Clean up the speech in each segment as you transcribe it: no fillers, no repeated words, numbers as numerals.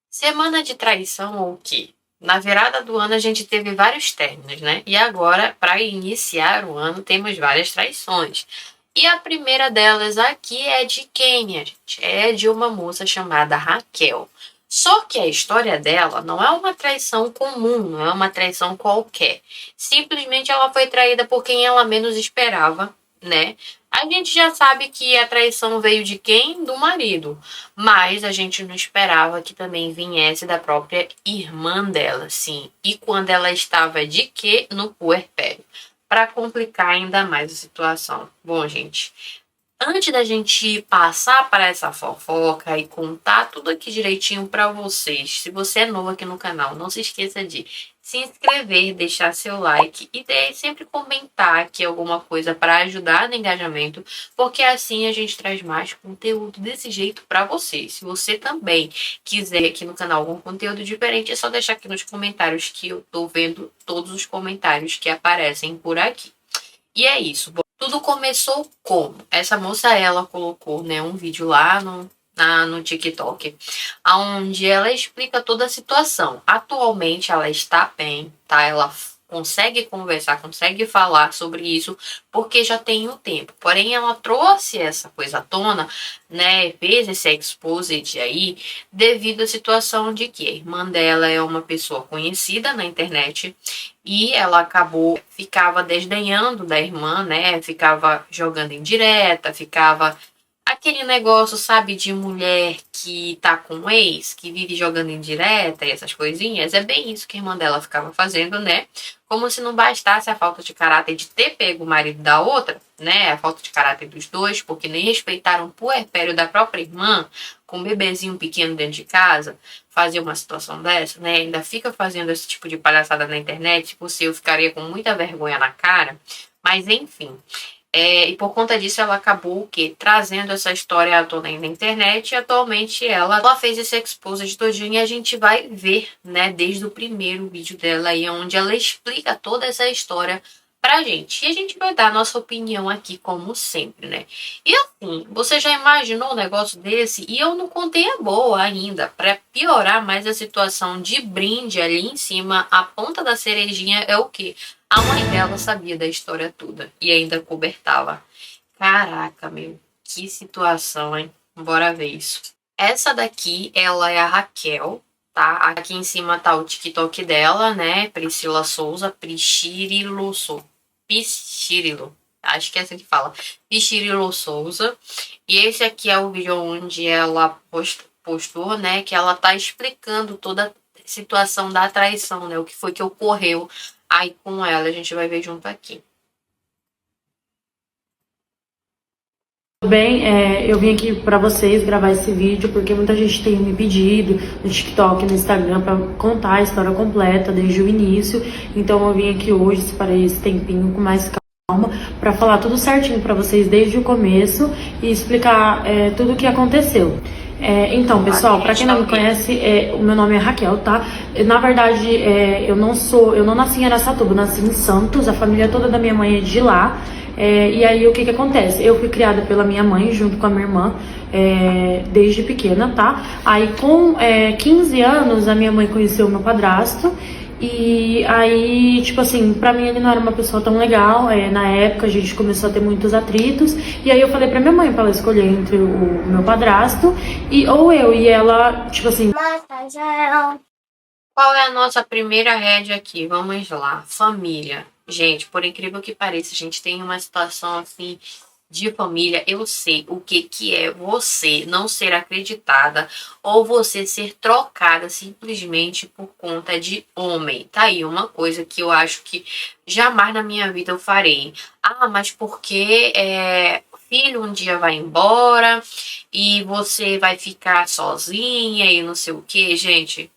Semana de traição ou o quê? Na virada do ano a gente teve vários términos, né? E agora, para iniciar o ano, temos várias traições. E a primeira delas aqui é de quem, minha gente? É de uma moça chamada Raquel. Só que a história dela não é uma traição comum, não é uma traição qualquer. Simplesmente ela foi traída por quem ela menos esperava, né? A gente já sabe que a traição veio de quem? Do marido. Mas a gente não esperava que também viesse da própria irmã dela, sim. E quando ela estava de quê? No puerpério. Para complicar ainda mais a situação. Bom, gente, antes da gente passar para essa fofoca e contar tudo aqui direitinho para vocês, se você é novo aqui no canal, não se esqueça de se inscrever, deixar seu like e sempre comentar aqui alguma coisa para ajudar no engajamento, porque assim a gente traz mais conteúdo desse jeito para vocês. Se você também quiser aqui no canal algum conteúdo diferente, é só deixar aqui nos comentários que eu tô vendo todos os comentários que aparecem por aqui. E é isso. Bom, tudo começou como? Essa moça, ela colocou, né, um vídeo lá no TikTok, onde ela explica toda a situação. Atualmente ela está bem, tá? Ela consegue conversar, consegue falar sobre isso, porque já tem um tempo. Porém, ela trouxe essa coisa à tona, né? Fez esse exposed aí, devido à situação de que a irmã dela é uma pessoa conhecida na internet e ela ficava desdenhando da irmã, né? Ficava jogando indireta, ficava aquele negócio, sabe, de mulher que tá com um ex, que vive jogando indireta e essas coisinhas. É bem isso que a irmã dela ficava fazendo, né? Como se não bastasse a falta de caráter de ter pego o marido da outra, né? A falta de caráter dos dois, porque nem respeitaram o puerpério da própria irmã, com um bebezinho pequeno dentro de casa, fazer uma situação dessa, né? Ainda fica fazendo esse tipo de palhaçada na internet, se eu ficaria com muita vergonha na cara. Mas enfim. E por conta disso ela acabou o quê? Trazendo essa história à tona na internet, e atualmente ela fez esse exposed todinho e a gente vai ver, né, desde o primeiro vídeo dela aí, onde ela explica toda essa história pra gente. E a gente vai dar a nossa opinião aqui, como sempre, né? E assim, você já imaginou um negócio desse? E eu não contei a boa ainda, pra piorar mais a situação de brinde ali em cima, a ponta da cerejinha é o quê? A mãe dela sabia da história toda e ainda cobertava. Caraca, meu, que situação, hein? Bora ver isso. Essa daqui, ela é a Raquel, tá? Aqui em cima tá o TikTok dela, né? Priscila Souza, Pichirilo. Acho que é assim que fala. Pichirilo Souza. E esse aqui é o vídeo onde ela postou, né? Que ela tá explicando toda a situação da traição, né? O que foi que ocorreu aí com ela. A gente vai ver junto aqui. Tudo bem, eu vim aqui para vocês gravar esse vídeo porque muita gente tem me pedido no TikTok, no Instagram, para contar a história completa desde o início. Então eu vim aqui hoje, separei esse tempinho com mais calma para falar tudo certinho para vocês desde o começo e explicar tudo o que aconteceu. Então, pessoal, para quem não me conhece, o meu nome é Raquel, tá? Na verdade, eu não nasci em Araçatuba, eu nasci em Santos, a família toda da minha mãe é de lá. E aí, o que que acontece? Eu fui criada pela minha mãe, junto com a minha irmã, desde pequena, tá? Aí, com 15 anos, a minha mãe conheceu o meu padrasto. E aí, tipo assim, pra mim ele não era uma pessoa tão legal. Na época a gente começou a ter muitos atritos. E aí eu falei pra minha mãe pra ela escolher entre o meu padrasto ou eu. E ela, tipo assim, Qual é a nossa primeira rédea aqui? Vamos lá. Família. Gente, por incrível que pareça, a gente tem uma situação assim de família. Eu sei o que que é você não ser acreditada ou você ser trocada simplesmente por conta de homem. Tá aí uma coisa que eu acho que jamais na minha vida eu farei. Ah, mas porque filho um dia vai embora e você vai ficar sozinha e não sei o que, gente.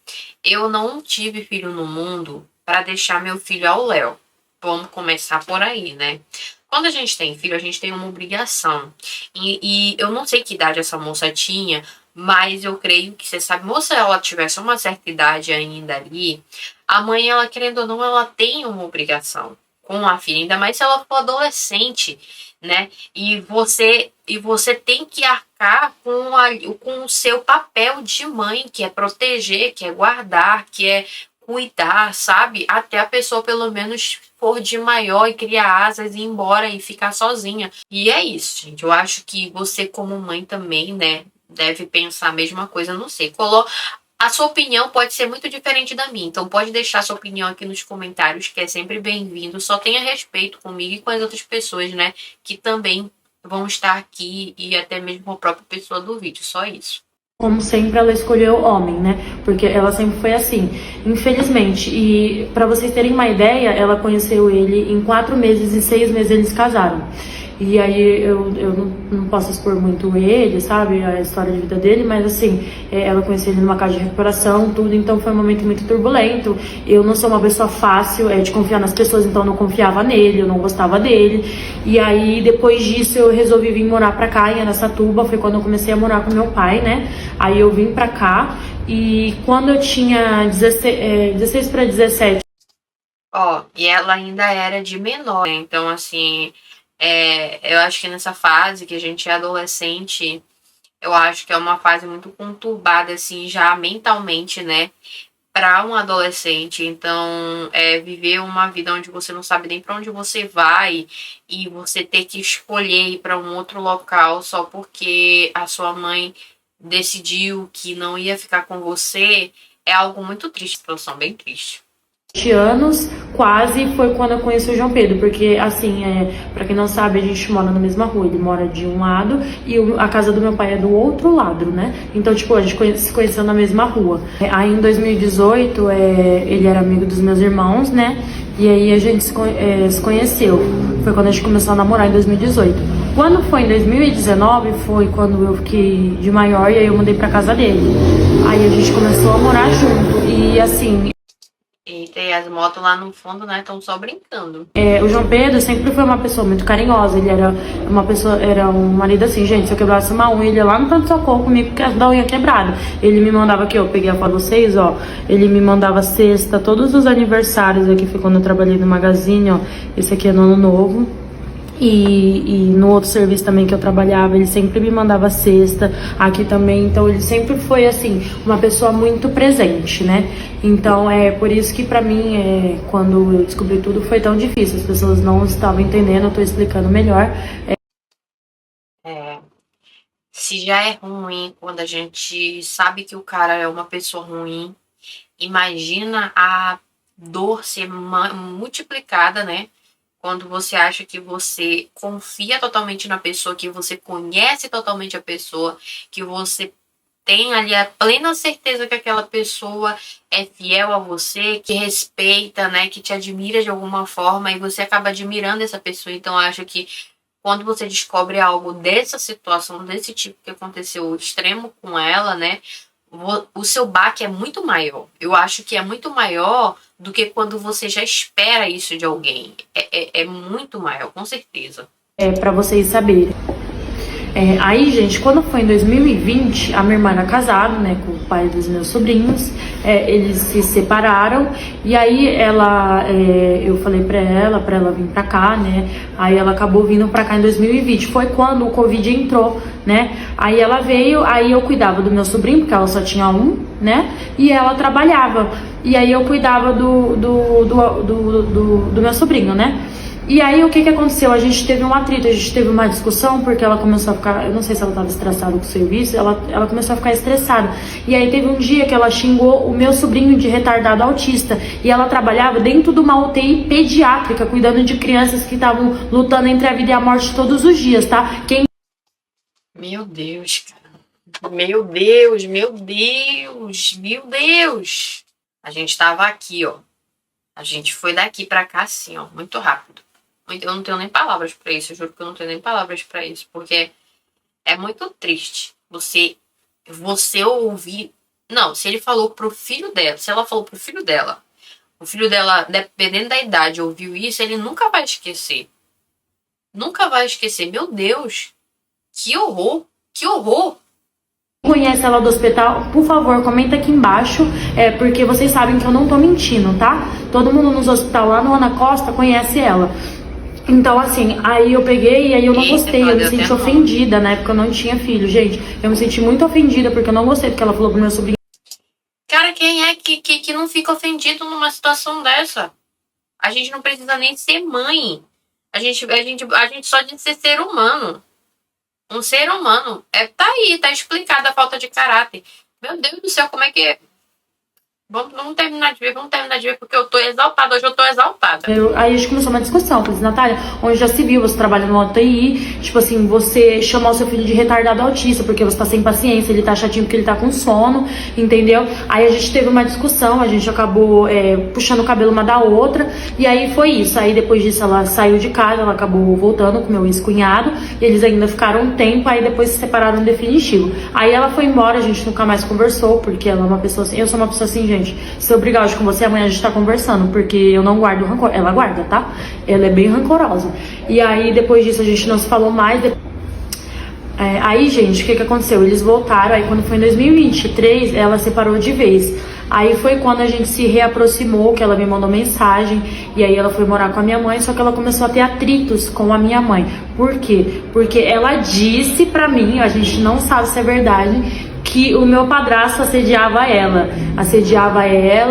Eu não tive filho no mundo para deixar meu filho ao léu. Vamos começar por aí, né? Quando a gente tem filho, a gente tem uma obrigação. E eu não sei que idade essa moça tinha, mas eu creio que, você sabe, moça, ela tivesse uma certa idade ainda ali, a mãe, ela querendo ou não, ela tem uma obrigação com a filha, ainda mais se ela for adolescente, né? E você tem que arcar com o seu papel de mãe, que é proteger, que é guardar, que é cuidar, sabe? Até a pessoa pelo menos for de maior e criar asas e ir embora e ficar sozinha. E é isso, gente. Eu acho que você como mãe também, né, deve pensar a mesma coisa, não sei. A sua opinião pode ser muito diferente da minha, então pode deixar sua opinião aqui nos comentários, que é sempre bem-vindo. Só tenha respeito comigo e com as outras pessoas, né, que também vão estar aqui e até mesmo a própria pessoa do vídeo, só isso. Como sempre, ela escolheu homem, né? Porque ela sempre foi assim, infelizmente. E para vocês terem uma ideia, ela conheceu ele em 4 meses e 6 meses eles casaram. E aí eu não posso expor muito ele, sabe? A história de vida dele, mas assim, ela conheceu ele numa casa de recuperação, tudo, então foi um momento muito turbulento. Eu não sou uma pessoa fácil de confiar nas pessoas, então eu não confiava nele, eu não gostava dele. E aí depois disso eu resolvi vir morar pra cá, em Araçatuba, foi quando eu comecei a morar com meu pai, né? Aí eu vim pra cá e quando eu tinha 16 para 17. Ó, e ela ainda era de menor, né? Então assim, eu acho que nessa fase que a gente é adolescente, eu acho que é uma fase muito conturbada, assim, já mentalmente, né? Para um adolescente. Então, viver uma vida onde você não sabe nem para onde você vai e você ter que escolher ir para um outro local só porque a sua mãe decidiu que não ia ficar com você, é algo muito triste, situação bem triste. Anos, quase foi quando eu conheci o João Pedro, porque assim, para quem não sabe, a gente mora na mesma rua, ele mora de um lado e a casa do meu pai é do outro lado, né? Então, tipo, a gente se conheceu na mesma rua. Aí em 2018, ele era amigo dos meus irmãos, né? E aí a gente se conheceu. Foi quando a gente começou a namorar em 2018. Quando foi em 2019, foi quando eu fiquei de maior e aí eu mudei pra casa dele. Aí a gente começou a morar junto e assim. Eita, e as motos lá no fundo, né, estão só brincando. O João Pedro sempre foi uma pessoa muito carinhosa. Ele era uma pessoa, era um marido assim, gente, se eu quebrasse uma unha, ele ia lá no pronto-socorro comigo porque da unha quebrada. Ele me mandava aqui, eu peguei a foto de vocês, ó. Ele me mandava cesta, todos os aniversários aqui, foi quando eu trabalhei no Magazine, ó. Esse aqui é no Ano Novo. E no outro serviço também que eu trabalhava, ele sempre me mandava cesta, aqui também, então ele sempre foi assim, uma pessoa muito presente, né? Então é por isso que pra mim, quando eu descobri tudo, foi tão difícil, as pessoas não estavam entendendo, eu tô explicando melhor. Se já é ruim quando a gente sabe que o cara é uma pessoa ruim, imagina a dor ser multiplicada, né? Quando você acha que você confia totalmente na pessoa, que você conhece totalmente a pessoa, que você tem ali a plena certeza que aquela pessoa é fiel a você, que respeita, né, que te admira de alguma forma e você acaba admirando essa pessoa. Então, eu acho que quando você descobre algo dessa situação, desse tipo que aconteceu extremo com ela, né, o seu baque é muito maior. Eu acho que é muito maior do que quando você já espera isso de alguém. É muito maior, com certeza. Pra vocês saberem. Aí, gente, quando foi em 2020, a minha irmã era casada, né, com o pai dos meus sobrinhos, eles se separaram, e aí eu falei pra ela vir pra cá, né, aí ela acabou vindo pra cá em 2020, foi quando o Covid entrou, né, aí ela veio, aí eu cuidava do meu sobrinho, porque ela só tinha um, né, e ela trabalhava, e aí eu cuidava do meu sobrinho, né. E aí o que aconteceu? A gente teve um atrito, a gente teve uma discussão, porque ela começou a ficar, eu não sei se ela estava estressada com o serviço, ela começou a ficar estressada. E aí teve um dia que ela xingou o meu sobrinho de retardado autista, e ela trabalhava dentro de uma UTI pediátrica, cuidando de crianças que estavam lutando entre a vida e a morte todos os dias, tá? Meu Deus, cara. Meu Deus, meu Deus, meu Deus. A gente tava aqui, ó. A gente foi daqui pra cá assim, ó, muito rápido. Eu não tenho nem palavras pra isso, eu juro que eu não tenho nem palavras pra isso, porque é muito triste você ouvir. Não, se ele falou pro filho dela, se ela falou pro filho dela, o filho dela, dependendo da idade, ouviu isso, ele nunca vai esquecer. Nunca vai esquecer. Meu Deus, que horror, que horror. Conhece ela do hospital, por favor, comenta aqui embaixo, porque vocês sabem que eu não tô mentindo, tá? Todo mundo nos hospital lá no Ana Costa conhece ela. Então, assim, aí eu peguei e aí eu não Eita, gostei, ela eu me deu até senti nome. ofendida, na época eu não tinha filho, gente. Eu me senti muito ofendida porque eu não gostei do que ela falou pro meu sobrinho. Cara, quem é que não fica ofendido numa situação dessa? A gente não precisa nem ser mãe. A gente só de ser humano. Um ser humano. Tá aí, tá explicada a falta de caráter. Meu Deus do céu, como é que. Vamos terminar de ver, porque eu tô exaltada. Hoje eu tô exaltada. Aí a gente começou uma discussão. Eu falei assim, Natália, onde já se viu, você trabalha no UTI, tipo assim, você chamar o seu filho de retardado autista, porque você tá sem paciência, ele tá chatinho porque ele tá com sono, entendeu? Aí a gente teve uma discussão, a gente acabou puxando o cabelo uma da outra, e aí foi isso. Aí depois disso ela saiu de casa, ela acabou voltando com meu ex-cunhado, e eles ainda ficaram um tempo, aí depois se separaram definitivo. Aí ela foi embora, a gente nunca mais conversou, porque ela é uma pessoa assim, eu sou uma pessoa assim, gente, se eu brigar hoje com você, amanhã a gente tá conversando, porque eu não guardo rancor. Ela guarda, tá? Ela é bem rancorosa. E aí, depois disso, a gente não se falou mais. Aí, gente, o que aconteceu? Eles voltaram, aí quando foi em 2023, ela separou de vez. Aí foi quando a gente se reaproximou, que ela me mandou mensagem, e aí ela foi morar com a minha mãe, só que ela começou a ter atritos com a minha mãe. Por quê? Porque ela disse pra mim, a gente não sabe se é verdade, que o meu padrasto assediava ela,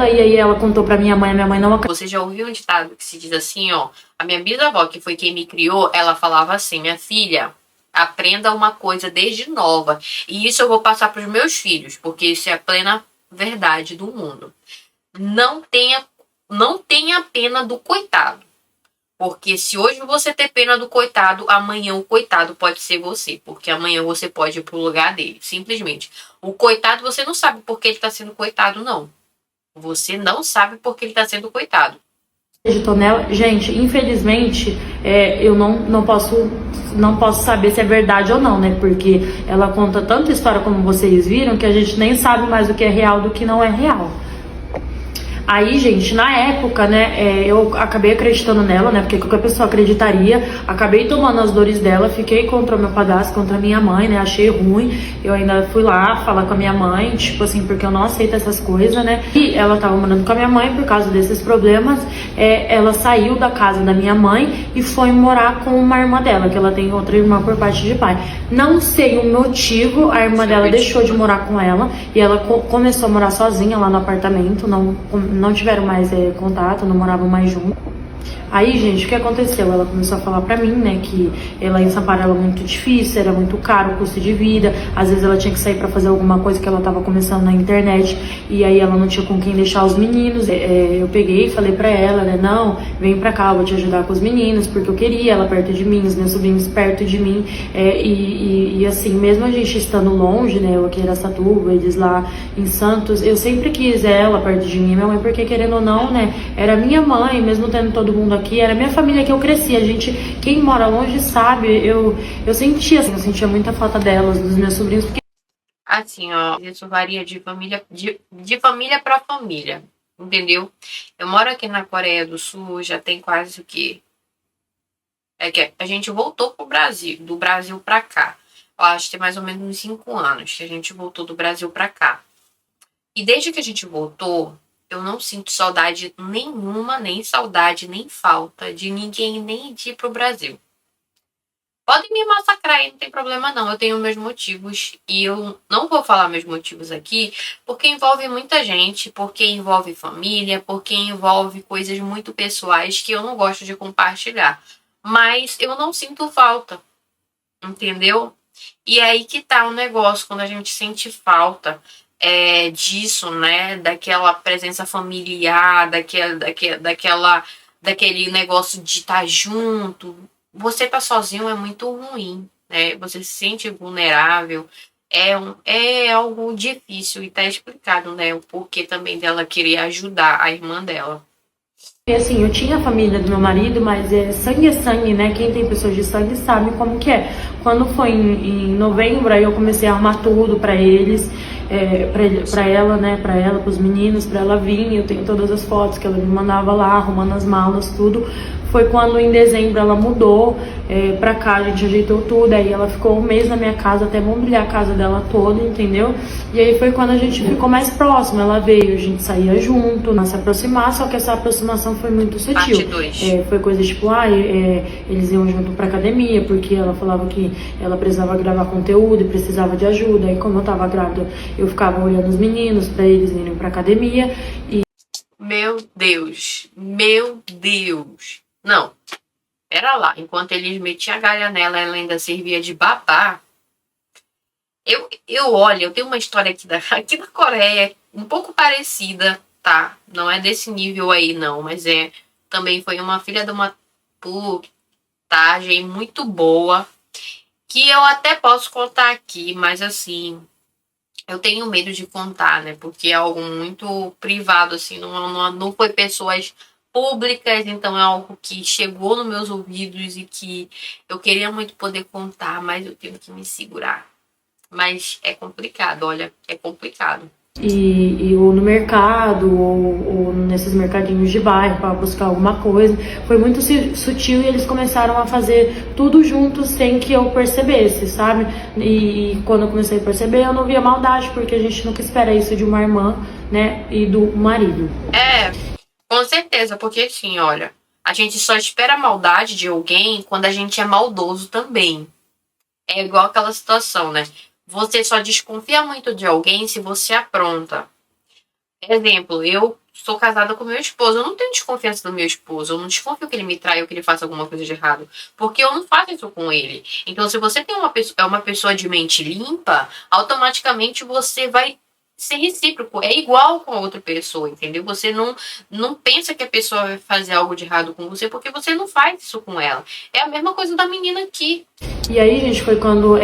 e aí ela contou pra minha mãe, a minha mãe não acreditou. Você já ouviu um ditado que se diz assim, ó? A minha bisavó, que foi quem me criou, ela falava assim, minha filha, aprenda uma coisa desde nova. E isso eu vou passar pros meus filhos, porque isso é a plena verdade do mundo. Não tenha pena do coitado. Porque se hoje você ter pena do coitado, amanhã o coitado pode ser você. Porque amanhã você pode ir pro lugar dele. Simplesmente. O coitado, você não sabe por que ele tá sendo coitado, não. Você não sabe por que ele tá sendo coitado. Acreditou nela. Gente, infelizmente, eu não posso saber se é verdade ou não, né? Porque ela conta tanta história como vocês viram que a gente nem sabe mais o que é real do que não é real. Aí, gente, na época, né, eu acabei acreditando nela, né, porque qualquer pessoa acreditaria. Acabei tomando as dores dela, fiquei contra o meu padrasto, contra a minha mãe, né, achei ruim. Eu ainda fui lá falar com a minha mãe, tipo assim, porque eu não aceito essas coisas, né. E ela tava morando com a minha mãe por causa desses problemas. Ela saiu da casa da minha mãe e foi morar com uma irmã dela, que ela tem outra irmã por parte de pai. Não sei o motivo, a irmã dela deixou de morar com ela e ela começou a morar sozinha lá no apartamento, não tiveram mais contato, não moravam mais juntos. Aí, gente, o que aconteceu? Ela começou a falar pra mim, né, que ela em São Paulo era muito difícil, era muito caro o custo de vida, às vezes ela tinha que sair pra fazer alguma coisa que ela tava começando na internet, e aí ela não tinha com quem deixar os meninos. Eu peguei e falei pra ela, né, não, vem pra cá, eu vou te ajudar com os meninos, porque eu queria ela perto de mim, os meus sobrinhos perto de mim, e assim, mesmo a gente estando longe, né, eu aqui em Araçatuba, eles lá em Santos, eu sempre quis ela perto de mim, minha mãe, porque querendo ou não, né, era minha mãe, mesmo tendo todo mundo aqui, era minha família que eu cresci. Quem mora longe sabe, eu sentia muita falta delas, dos meus sobrinhos, porque assim, ó, isso varia de família para família, entendeu? Eu moro aqui na Coreia do Sul, já tem quase o quê? Que a gente voltou pro Brasil, do Brasil pra cá. Eu acho que tem mais ou menos uns 5 anos que a gente voltou do Brasil pra cá. E desde que a gente voltou, eu não sinto saudade nenhuma, nem saudade, nem falta de ninguém, nem de ir pro Brasil. Podem me massacrar aí, não tem problema não. Eu tenho meus motivos e eu não vou falar meus motivos aqui porque envolve muita gente, porque envolve família, porque envolve coisas muito pessoais que eu não gosto de compartilhar. Mas eu não sinto falta, entendeu? E é aí que tá o negócio, quando a gente sente falta disso, né? Daquela presença familiar, daquele negócio de estar junto. Você tá sozinho é muito ruim, né? Você se sente vulnerável. É algo difícil e tá explicado, né? O porquê também dela querer ajudar a irmã dela. assim, eu tinha a família do meu marido, mas é sangue, né? Quem tem pessoas de sangue sabe como que é. Quando foi em novembro, aí eu comecei a arrumar tudo pra eles. pra ela, né, pros meninos, pra ela vir. Eu tenho todas as fotos que ela me mandava lá, arrumando as malas, tudo. Foi quando em dezembro ela mudou pra cá, a gente ajeitou tudo, aí ela ficou um mês na minha casa, até mobiliar a casa dela toda, entendeu? E aí foi quando a gente ficou mais próximo, ela veio, a gente saía junto, se aproximar, só que essa aproximação foi muito sutil. Parte 2. Foi coisa tipo, eles iam junto pra academia, porque ela falava que ela precisava gravar conteúdo e precisava de ajuda, aí como eu tava grávida, eu ficava olhando os meninos pra eles irem pra academia e... Meu Deus, meu Deus. Não, pera lá. Enquanto eles metiam a galha nela, ela ainda servia de babá. Olha, eu tenho uma história aqui da Coreia, um pouco parecida, tá? Não é desse nível aí, não, mas também foi uma filha de uma putagem muito boa, que eu até posso contar aqui, mas assim, eu tenho medo de contar, né? Porque é algo muito privado, assim, não foi pessoas públicas, então é algo que chegou nos meus ouvidos e que eu queria muito poder contar, mas eu tenho que me segurar. Mas é complicado, olha, é complicado. Ou no mercado, ou nesses mercadinhos de bairro para buscar alguma coisa. Foi muito sutil e eles começaram a fazer tudo juntos sem que eu percebesse, sabe? E quando eu comecei a perceber, eu não via maldade, porque a gente nunca espera isso de uma irmã, né? E do marido. Com certeza, porque assim, olha, a gente só espera a maldade de alguém quando a gente é maldoso também. É igual aquela situação, né? Você só desconfia muito de alguém se você apronta. Exemplo, eu sou casada com meu esposo. Eu não tenho desconfiança do meu esposo. Eu não desconfio que ele me traia ou que ele faça alguma coisa de errado. Porque eu não faço isso com ele. Então, se você tem uma pessoa de mente limpa, automaticamente você vai ser recíproco. É igual com a outra pessoa, entendeu? Você não pensa que a pessoa vai fazer algo de errado com você porque você não faz isso com ela. É a mesma coisa da menina aqui. E aí, gente, foi quando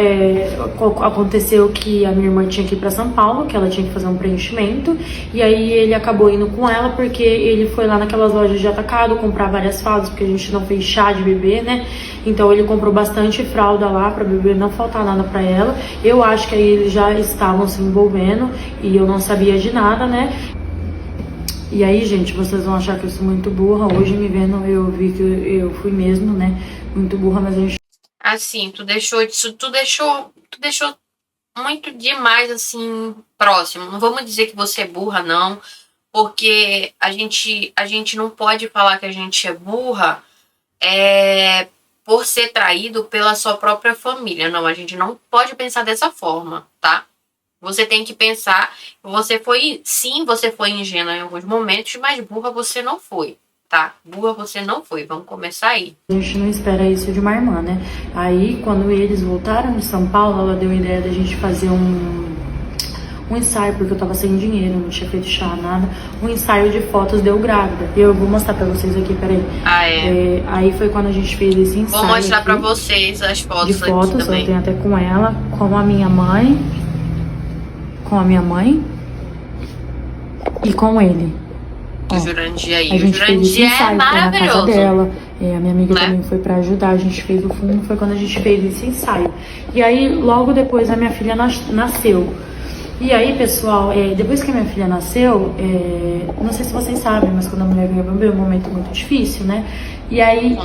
aconteceu que a minha irmã tinha que ir pra São Paulo, que ela tinha que fazer um preenchimento. E aí ele acabou indo com ela, porque ele foi lá naquelas lojas de atacado comprar várias fraldas, porque a gente não fez chá de bebê, né? Então ele comprou bastante fralda lá pra bebê não faltar nada pra ela. Eu acho que aí eles já estavam se envolvendo e eu não sabia de nada, né? E aí, gente, vocês vão achar que eu sou muito burra. Hoje me vendo, eu vi que eu fui mesmo, né? Muito burra, mas a gente... Assim, tu deixou muito demais, assim, próximo. Não vamos dizer que você é burra, não, porque a gente não pode falar que a gente é burra por ser traído pela sua própria família. Não, a gente não pode pensar dessa forma, tá? Você tem que pensar, você foi ingênua em alguns momentos, mas burra você não foi, tá? Burra você não foi. Vamos começar aí. A gente não espera isso de uma irmã, né? Aí, quando eles voltaram de São Paulo, ela deu a ideia da gente fazer um ensaio, porque eu tava sem dinheiro, não tinha feito chá, nada. Um ensaio de fotos deu grávida. Eu vou mostrar pra vocês aqui, peraí. Aí foi quando a gente fez esse ensaio. Vou mostrar pra vocês as fotos de fotos, aqui também. Eu tenho até com ela, com a minha mãe e com ele. O Jurandir aí. A gente fez esse ensaio, foi na casa dela. A minha amiga também foi pra ajudar. A gente fez o fundo, foi quando a gente fez esse ensaio. E aí, logo depois, a minha filha nasceu. E aí, pessoal, depois que a minha filha nasceu, não sei se vocês sabem, mas quando a mulher ganha bebê é um momento muito difícil, né? E aí,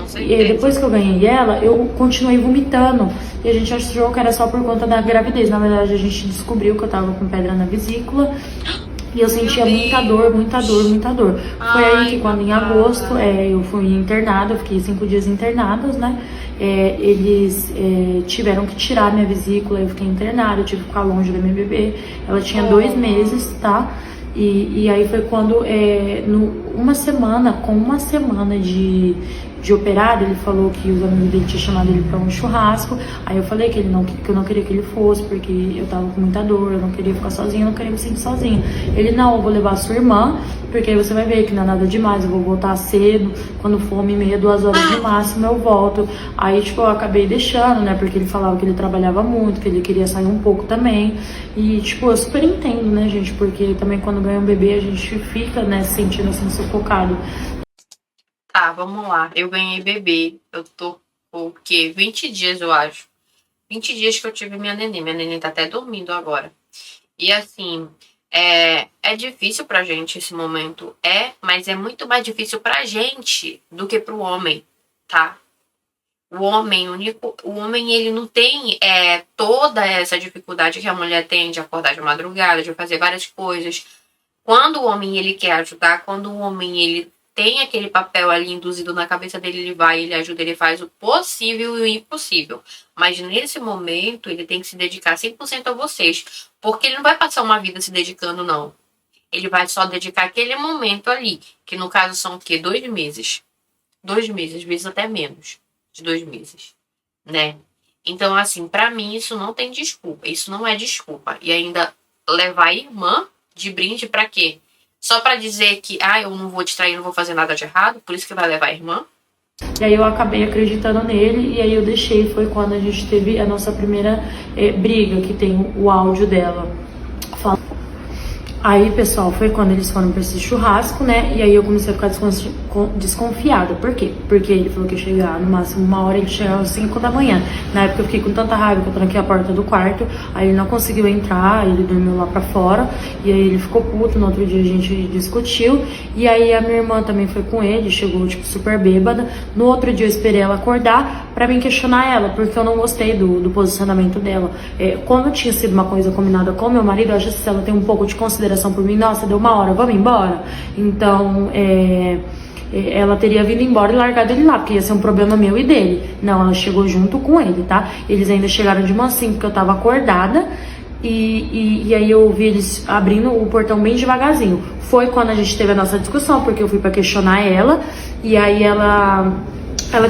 depois que eu ganhei ela, eu continuei vomitando. E a gente achou que era só por conta da gravidez. Na verdade, a gente descobriu que eu tava com pedra na vesícula. E eu sentia muita dor, muita dor, muita dor. Foi aí que quando em agosto eu fui internada, eu fiquei 5 dias internadas, né? Eles tiveram que tirar minha vesícula, eu fiquei internada, eu tive que ficar longe da minha bebê. Ela tinha 2 meses, tá? E aí foi quando, com uma semana de operado, ele falou que os amigos dele tinham chamado ele pra um churrasco. Aí eu falei que eu não queria que ele fosse, porque eu tava com muita dor, eu não queria ficar sozinha, eu não queria me sentir sozinha. Ele, não, eu vou levar a sua irmã, porque aí você vai ver que não é nada demais, eu vou voltar cedo, quando for 1h30, 2 horas no máximo eu volto. Aí, tipo, eu acabei deixando, né, porque ele falava que ele trabalhava muito, que ele queria sair um pouco também. E, tipo, eu super entendo, né, gente, porque também quando ganha um bebê a gente fica, né, se sentindo assim, sufocado. Tá, vamos lá. Eu ganhei bebê. Eu tô o quê? 20 dias, eu acho. 20 dias que eu tive minha neném. Minha neném tá até dormindo agora. E assim, é difícil pra gente esse momento, mas é muito mais difícil pra gente do que pro homem, tá? O homem ele não tem toda essa dificuldade que a mulher tem de acordar de madrugada, de fazer várias coisas. Quando o homem ele quer ajudar, quando o homem ele tem aquele papel ali induzido na cabeça dele, ele vai, ele ajuda, ele faz o possível e o impossível. Mas nesse momento ele tem que se dedicar 100% a vocês, porque ele não vai passar uma vida se dedicando, não. Ele vai só dedicar aquele momento ali, que no caso são o quê? 2 meses. 2 meses, às vezes até menos de 2 meses, né? Então, assim, pra mim isso não tem desculpa. Isso não é desculpa. E ainda levar a irmã de brinde pra quê? Só pra dizer que, eu não vou te trair, não vou fazer nada de errado, por isso que vai levar a irmã? E aí eu acabei acreditando nele, e aí eu deixei. Foi quando a gente teve a nossa primeira briga, que tem o áudio dela. Aí, pessoal, foi quando eles foram pra esse churrasco, né? E aí eu comecei a ficar desconfiada. Por quê? Porque ele falou que ia chegar no máximo 1 hora, ele chegava às 5 da manhã. Na época eu fiquei com tanta raiva que eu tranquei a porta do quarto. Aí ele não conseguiu entrar, ele dormiu lá pra fora. E aí ele ficou puto, no outro dia a gente discutiu. E aí a minha irmã também foi com ele, chegou, tipo, super bêbada. No outro dia eu esperei ela acordar pra mim questionar ela, porque eu não gostei do posicionamento dela. Como tinha sido uma coisa combinada com meu marido, eu acho que se ela tem um pouco de consideração por mim, nossa, deu 1 hora, vamos embora. Então, ela teria vindo embora e largado ele lá, porque ia ser um problema meu e dele. Não, ela chegou junto com ele, tá? Eles ainda chegaram de mansinho, porque eu tava acordada. E aí eu vi eles abrindo o portão bem devagarzinho. Foi quando a gente teve a nossa discussão, porque eu fui pra questionar ela. E aí ela,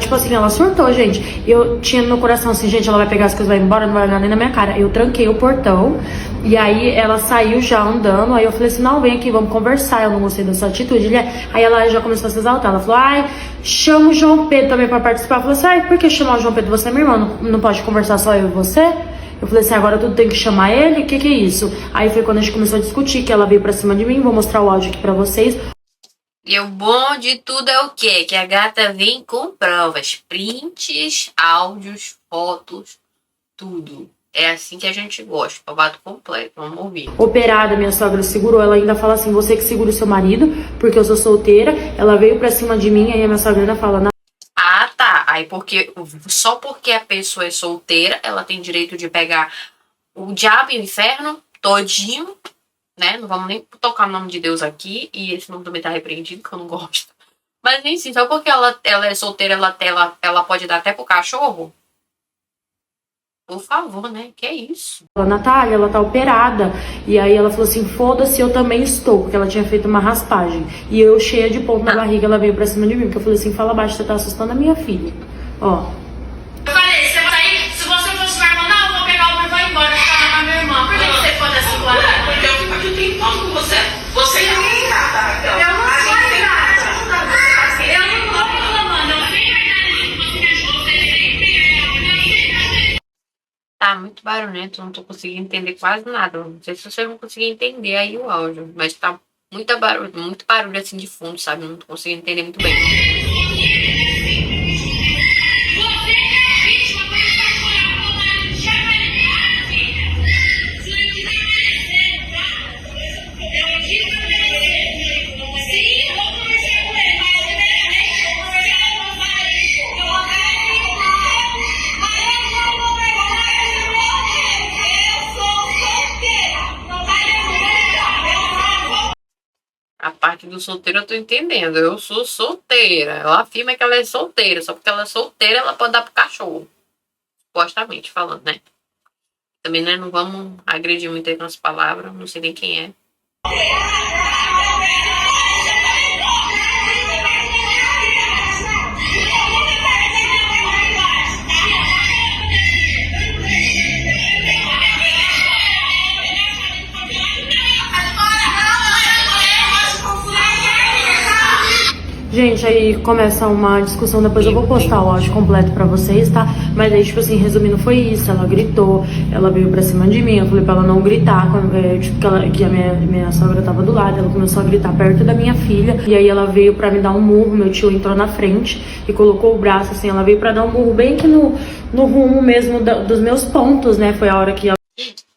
tipo assim, ela surtou, gente. Eu tinha no meu coração assim, gente, ela vai pegar as coisas e vai embora, não vai olhar nem na minha cara. Eu tranquei o portão, e aí ela saiu já andando. Aí eu falei assim, não, vem aqui, vamos conversar. Eu não gostei da sua atitude. Aí ela já começou a se exaltar. Ela falou, chama o João Pedro também pra participar. Eu falei assim, por que chamar o João Pedro? Você é minha irmã, não pode conversar só eu e você? Eu falei assim, agora tudo tem que chamar ele? O que é isso? Aí foi quando a gente começou a discutir, que ela veio pra cima de mim. Vou mostrar o áudio aqui pra vocês. E o bom de tudo é o quê? Que a gata vem com provas, prints, áudios, fotos, tudo. É assim que a gente gosta, babado completo, vamos ouvir. Operada, minha sogra segurou, ela ainda fala assim, você que segura o seu marido, porque eu sou solteira. Ela veio pra cima de mim, aí a minha sogra ainda fala... Tá, aí só porque a pessoa é solteira, ela tem direito de pegar o diabo e o inferno todinho, né? Não vamos nem tocar o nome de Deus aqui, e esse nome também tá repreendido, que eu não gosto. Mas nem sim, só porque ela é solteira, ela pode dar até pro cachorro? Por favor, né? Que é isso? A Natália, ela tá operada. E aí ela falou assim, foda-se, eu também estou. Porque ela tinha feito uma raspagem. E eu cheia de ponto na barriga, ela veio pra cima de mim. Porque eu falei assim, fala baixo, você tá assustando a minha filha. Ó. Eu falei, você vai sair? Se você fosse minha irmã, não, eu vou pegar o Uber e vou embora. Ficar com a minha irmã. Por que você foi dessa guarda? Porque eu fico aqui o tempo todo com você. Você é ingrata, Raquel. Eu não sou ingrata. Eu não tô reclamando. Eu venho Tá muito barulhento, não tô conseguindo entender quase nada. Não sei se vocês vão conseguir entender aí o áudio, mas tá muito barulho assim de fundo, sabe? Não tô conseguindo entender muito bem. A parte do solteiro eu tô entendendo. Eu sou solteira. Ela afirma que ela é solteira. Só porque ela é solteira, ela pode dar pro cachorro. Supostamente falando, né? Também, né, não vamos agredir muito aí com as palavras. Não sei nem quem é. Gente, aí começa uma discussão, depois eu vou postar o áudio completo pra vocês, tá? Mas aí, tipo assim, resumindo, foi isso. Ela gritou, ela veio pra cima de mim, eu falei pra ela não gritar, tipo, que a minha sogra tava do lado, ela começou a gritar perto da minha filha, e aí ela veio pra me dar um murro, meu tio entrou na frente e colocou o braço, assim, ela veio pra dar um murro bem que no rumo mesmo dos meus pontos, né? Foi a hora que ela...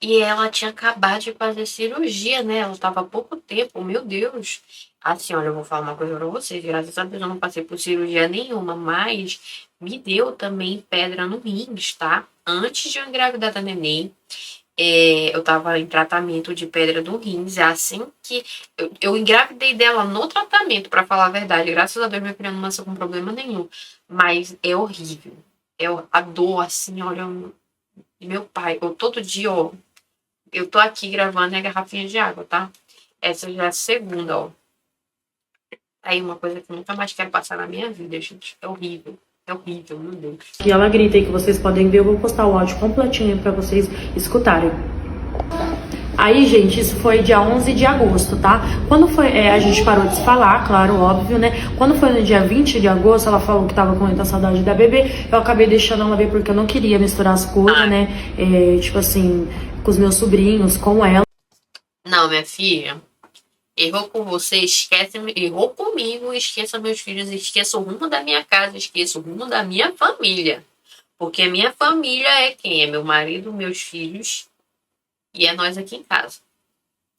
E ela tinha acabado de fazer cirurgia, né? Ela tava há pouco tempo, meu Deus. Assim, olha, eu vou falar uma coisa pra vocês. Graças a Deus eu não passei por cirurgia nenhuma, mas me deu também pedra no rins, tá? Antes de eu engravidar da neném, eu tava em tratamento de pedra do rins. É assim que eu engravidei dela no tratamento, pra falar a verdade. Graças a Deus minha filha não nasceu com problema nenhum. Mas é horrível. A dor, assim, olha, meu pai, eu todo dia, ó. Eu tô aqui gravando a garrafinha de água, tá? Essa já é a segunda, ó. Aí uma coisa que eu nunca mais quero passar na minha vida, gente. É horrível. É horrível, meu Deus. E ela grita aí que vocês podem ver, eu vou postar o áudio completinho pra vocês escutarem. Aí, gente, isso foi dia 11 de agosto, tá? Quando foi, a gente parou de se falar, claro, óbvio, né? Quando foi no dia 20 de agosto, ela falou que tava com muita saudade da bebê. Eu acabei deixando ela ver porque eu não queria misturar as coisas, né? Tipo assim, com os meus sobrinhos, com ela. Não, minha filha. Errou com você, esquece. Errou comigo, esqueça meus filhos, esqueça o rumo da minha casa, esqueça o rumo da minha família. Porque a minha família é quem? É meu marido, meus filhos e é nós aqui em casa.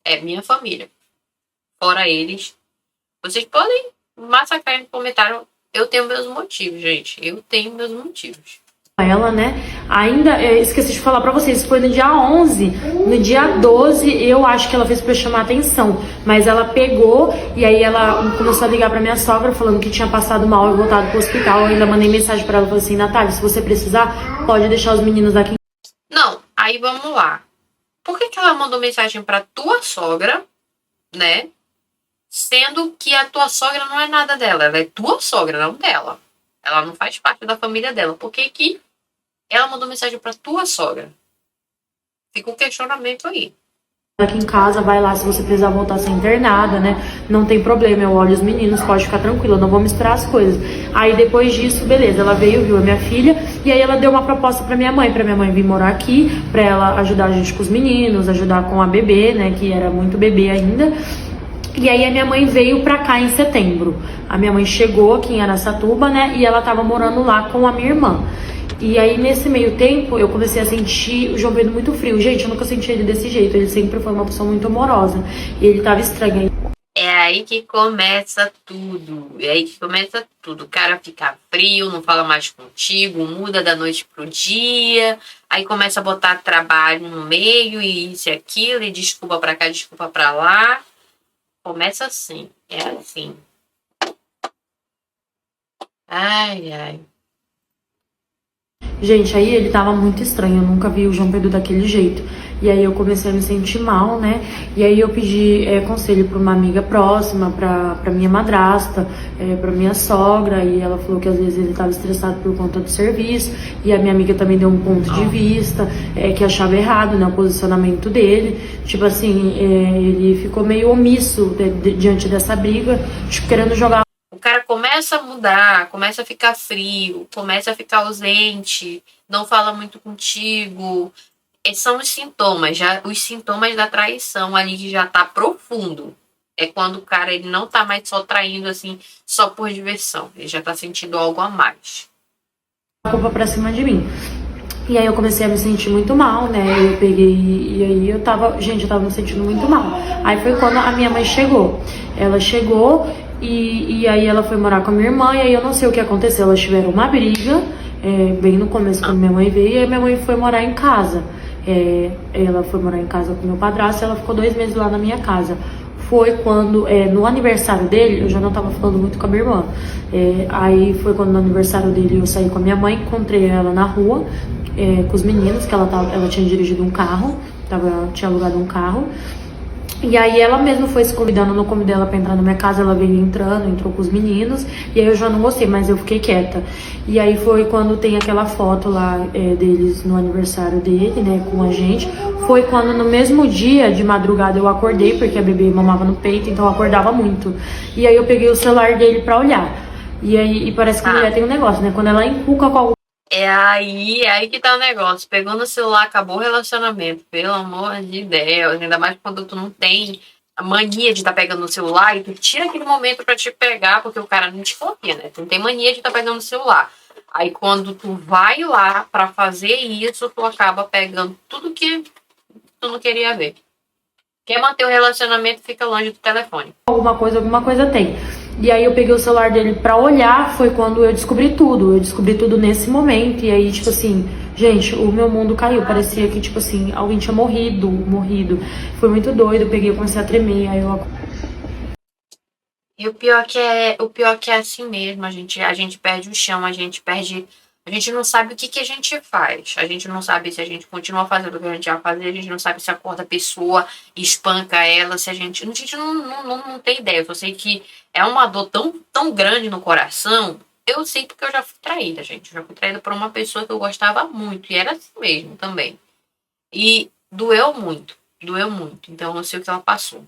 É minha família. Fora eles. Vocês podem massacrar no comentário. Eu tenho meus motivos, gente. Eu tenho meus motivos. Ela, né? Ainda, esqueci de falar pra vocês, foi no dia 11, no dia 12, eu acho que ela fez pra eu chamar atenção, mas ela pegou e aí ela começou a ligar pra minha sogra falando que tinha passado mal e voltado pro hospital. Eu ainda mandei mensagem pra ela, falei assim, Natália, se você precisar, pode deixar os meninos aqui. Não, aí vamos lá. Por que ela mandou mensagem pra tua sogra, né? Sendo que a tua sogra não é nada dela, ela é tua sogra, não dela. Ela não faz parte da família dela. Por que ela mandou mensagem pra tua sogra? Fica um questionamento aí. Aqui em casa, vai lá se você precisar voltar a ser internada, né? Não tem problema, eu olho os meninos, pode ficar tranquila, eu não vou misturar as coisas. Aí depois disso, beleza, ela veio, viu a minha filha, e aí ela deu uma proposta pra minha mãe vir morar aqui, pra ela ajudar a gente com os meninos, ajudar com a bebê, né? Que era muito bebê ainda. E aí a minha mãe veio pra cá em setembro. A minha mãe chegou aqui em Araçatuba, né? E ela tava morando lá com a minha irmã. E aí, nesse meio tempo, eu comecei a sentir o João Pedro muito frio. Gente, eu nunca senti ele desse jeito. Ele sempre foi uma pessoa muito amorosa. E ele tava estranho. É aí que começa tudo. É aí que começa tudo. O cara fica frio, não fala mais contigo, muda da noite pro dia. Aí começa a botar trabalho no meio e isso e aquilo. E desculpa pra cá, desculpa pra lá. Começa assim. É assim. Ai, ai. Gente, aí ele tava muito estranho, eu nunca vi o João Pedro daquele jeito. E aí eu comecei a me sentir mal, né? E aí eu pedi conselho pra uma amiga próxima, pra minha madrasta, pra minha sogra. E ela falou que às vezes ele tava estressado por conta do serviço. E a minha amiga também deu um ponto de vista, que achava errado, né? O posicionamento dele. Tipo assim, ele ficou meio omisso diante dessa briga, tipo, querendo jogar. O cara começa a mudar, começa a ficar frio, começa a ficar ausente, não fala muito contigo. Esses são os sintomas, já os sintomas da traição ali que já tá profundo. É quando o cara ele não tá mais só traindo assim, só por diversão. Ele já tá sentindo algo a mais. A culpa pra cima de mim. E aí eu comecei a me sentir muito mal, né? Eu peguei e aí eu tava me sentindo muito mal. Aí foi quando a minha mãe chegou. Ela chegou e aí ela foi morar com a minha irmã e aí eu não sei o que aconteceu. Elas tiveram uma briga, bem no começo quando minha mãe veio, e aí minha mãe foi morar em casa. Ela foi morar em casa com meu padrasto e ela ficou 2 meses lá na minha casa. Foi quando, no aniversário dele, eu já não tava falando muito com a minha irmã. Aí foi quando no aniversário dele eu saí com a minha mãe, encontrei ela na rua, com os meninos, que ela tinha dirigido um carro, tinha alugado um carro. E aí ela mesma foi se convidando no convite dela pra entrar na minha casa, ela veio entrou com os meninos, e aí eu já não gostei, mas eu fiquei quieta. E aí foi quando tem aquela foto lá deles no aniversário dele, né, com a gente. Foi quando no mesmo dia, de madrugada, eu acordei, porque a bebê mamava no peito, então eu acordava muito. E aí eu peguei o celular dele pra olhar. E aí parece que a mulher tem um negócio, né, quando ela encuca com algum. É aí que tá o negócio. Pegou no celular, acabou o relacionamento. Pelo amor de Deus. Ainda mais quando tu não tem a mania de estar pegando no celular e tu tira aquele momento pra te pegar, porque o cara não te confia, né? Tu não tem mania de estar pegando no celular. Aí quando tu vai lá pra fazer isso, tu acaba pegando tudo que tu não queria ver. Quer manter o relacionamento, fica longe do telefone. Alguma coisa tem. E aí eu peguei o celular dele pra olhar, foi quando eu descobri tudo. Eu descobri tudo nesse momento. E aí, tipo assim, gente, o meu mundo caiu. Parecia que, tipo assim, alguém tinha morrido. Foi muito doido, eu peguei, comecei a tremer. Aí eu... E o pior que é assim mesmo, a gente perde o chão, a gente não sabe o que a gente faz. A gente não sabe se a gente continua fazendo o que a gente vai fazer, a gente não sabe se acorda a pessoa e espanca ela, se a gente não tem ideia. Eu sei que é uma dor tão grande no coração. Eu sei porque eu já fui traída, gente. Eu já fui traída por uma pessoa que eu gostava muito, e era assim mesmo também. E doeu muito. Então eu sei o que ela passou.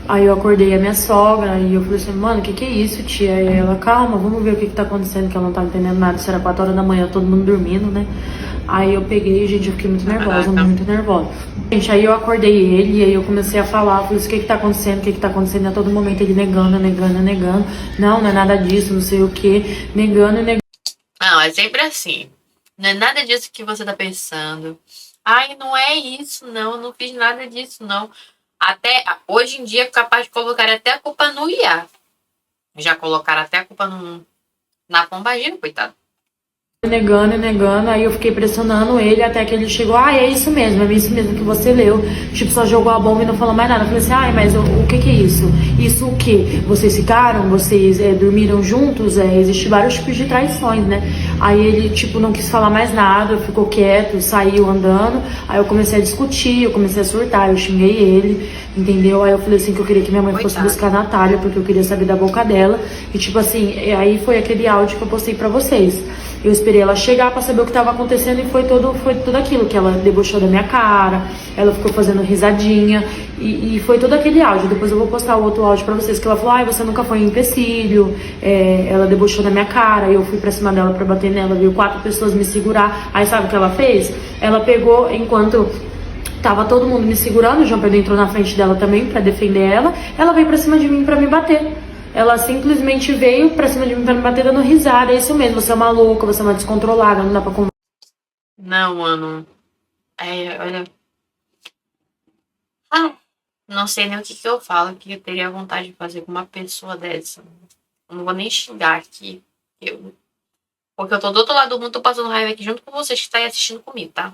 Aí eu acordei a minha sogra e eu falei assim, mano, o que é isso, tia? E ela, calma, vamos ver o que tá acontecendo, que ela não tá entendendo nada. Isso era 4 horas da manhã, todo mundo dormindo, né? Aí eu peguei, gente, eu fiquei muito nervosa, muito nervosa. Gente, aí eu acordei ele e aí eu comecei a falar, falei assim, o que tá acontecendo, E a todo momento ele negando. Não é nada disso, não sei o que, negando. Não, é sempre assim. Não é nada disso que você tá pensando. Ai, não é isso, não, eu não fiz nada disso, não. Até hoje em dia é capaz de colocar até a culpa no IA. Já colocaram até a culpa na pombagira, coitado. Negando, aí eu fiquei pressionando ele até que ele chegou, é isso mesmo que você leu. Tipo, só jogou a bomba e não falou mais nada. Eu falei assim, mas o que é isso? Isso o quê? Vocês ficaram? Vocês dormiram juntos? Existem vários tipos de traições, né? Aí ele, tipo, não quis falar mais nada, ficou quieto, saiu andando. Aí eu comecei a discutir, eu comecei a surtar, eu xinguei ele, entendeu? Aí eu falei assim que eu queria que minha mãe fosse buscar a Natália, porque eu queria saber da boca dela. E tipo assim, aí foi aquele áudio que eu postei pra vocês. Eu esperei ela chegar pra saber o que tava acontecendo e foi tudo aquilo, que ela debochou da minha cara, ela ficou fazendo risadinha e foi todo aquele áudio. Depois eu vou postar o outro áudio pra vocês, que ela falou, você nunca foi um empecilho, ela debochou da minha cara, eu fui pra cima dela pra bater nela, viu 4 pessoas me segurar. Aí sabe o que ela fez? Ela pegou, enquanto tava todo mundo me segurando, o João Pedro entrou na frente dela também pra defender ela veio pra cima de mim pra me bater. Ela simplesmente veio pra cima de mim pra me bater dando risada. É isso mesmo, você é uma louca, você é uma descontrolada, não dá pra conversar. Não, mano. Olha. Não sei nem o que eu falo que eu teria vontade de fazer com uma pessoa dessa. Eu não vou nem xingar aqui. Porque eu tô do outro lado do mundo, tô passando raiva aqui junto com vocês que estão aí assistindo comigo, tá?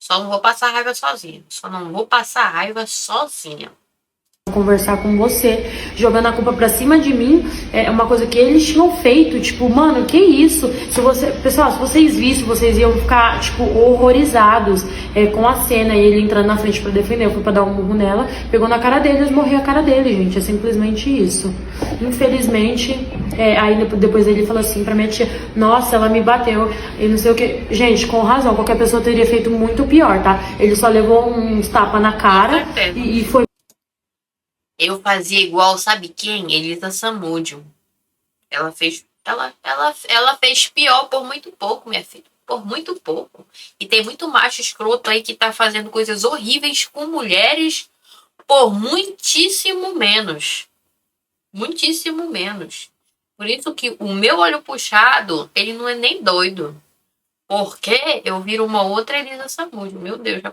Só não vou passar raiva sozinha. Conversar com você, jogando a culpa pra cima de mim, é uma coisa que eles tinham feito, tipo, mano, que isso? Pessoal, se vocês vissem, vocês iam ficar, tipo, horrorizados com a cena, e ele entrando na frente pra defender. Eu fui pra dar um murro nela, pegou na cara dele, esmorreu a cara dele, gente, é simplesmente isso. Infelizmente, aí depois ele falou assim pra minha tia, nossa, ela me bateu, e não sei o que. Gente, com razão, qualquer pessoa teria feito muito pior, tá? Ele só levou uns tapas na cara e foi. Eu fazia igual, sabe quem? Elisa Samúdio. Ela fez pior por muito pouco, minha filha. Por muito pouco. E tem muito macho escroto aí que tá fazendo coisas horríveis com mulheres por muitíssimo menos. Muitíssimo menos. Por isso que o meu olho puxado, ele não é nem doido. Porque eu viro uma outra Elisa Samúdio. Meu Deus, já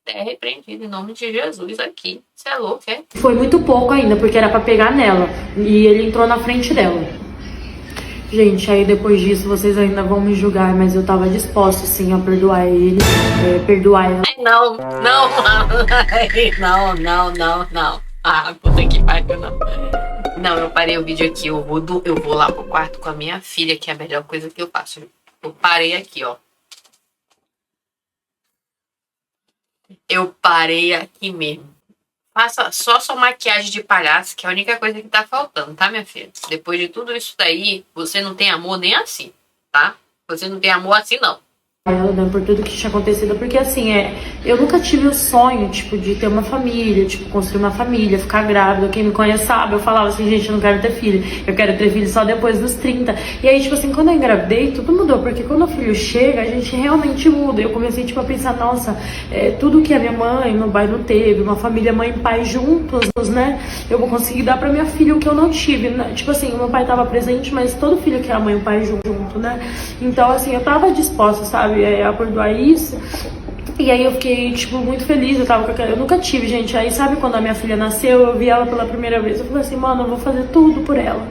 é repreendido em nome de Jesus aqui. Você é louco, é? Foi muito pouco ainda, porque era pra pegar nela. E ele entrou na frente dela. Gente, aí depois disso vocês ainda vão me julgar, mas eu tava disposta, sim, a perdoar ele, perdoar ela. Não, mano. Não. Puta que pariu, não. Não, eu parei o vídeo aqui. Eu vou lá pro quarto com a minha filha, que é a melhor coisa que eu faço. Eu parei aqui, ó. Eu parei aqui mesmo. Faça só sua maquiagem de palhaço, que é a única coisa que tá faltando, tá, minha filha? Depois de tudo isso daí, você não tem amor nem assim, tá? Você não tem amor assim, não. Ela, né, por tudo que tinha acontecido, porque assim, eu nunca tive o sonho, tipo, de ter uma família, tipo, construir uma família, ficar grávida. Quem me conhece sabe, eu falava assim, gente, eu não quero ter filho, eu quero ter filho só depois dos 30. E aí, tipo assim, quando eu engravidei, tudo mudou, porque quando o filho chega, a gente realmente muda. Eu comecei, tipo, a pensar, nossa, tudo que a minha mãe, meu pai não teve, uma família mãe e pai juntos, né, eu vou conseguir dar pra minha filha o que eu não tive, né? Tipo assim, o meu pai tava presente, mas todo filho quer a mãe e o pai junto, né? Então, assim, eu tava disposta, sabe, a perdoar isso. E aí eu fiquei, tipo, muito feliz, eu nunca tive, gente. Aí sabe quando a minha filha nasceu, eu vi ela pela primeira vez, eu falei assim, mano, eu vou fazer tudo por ela.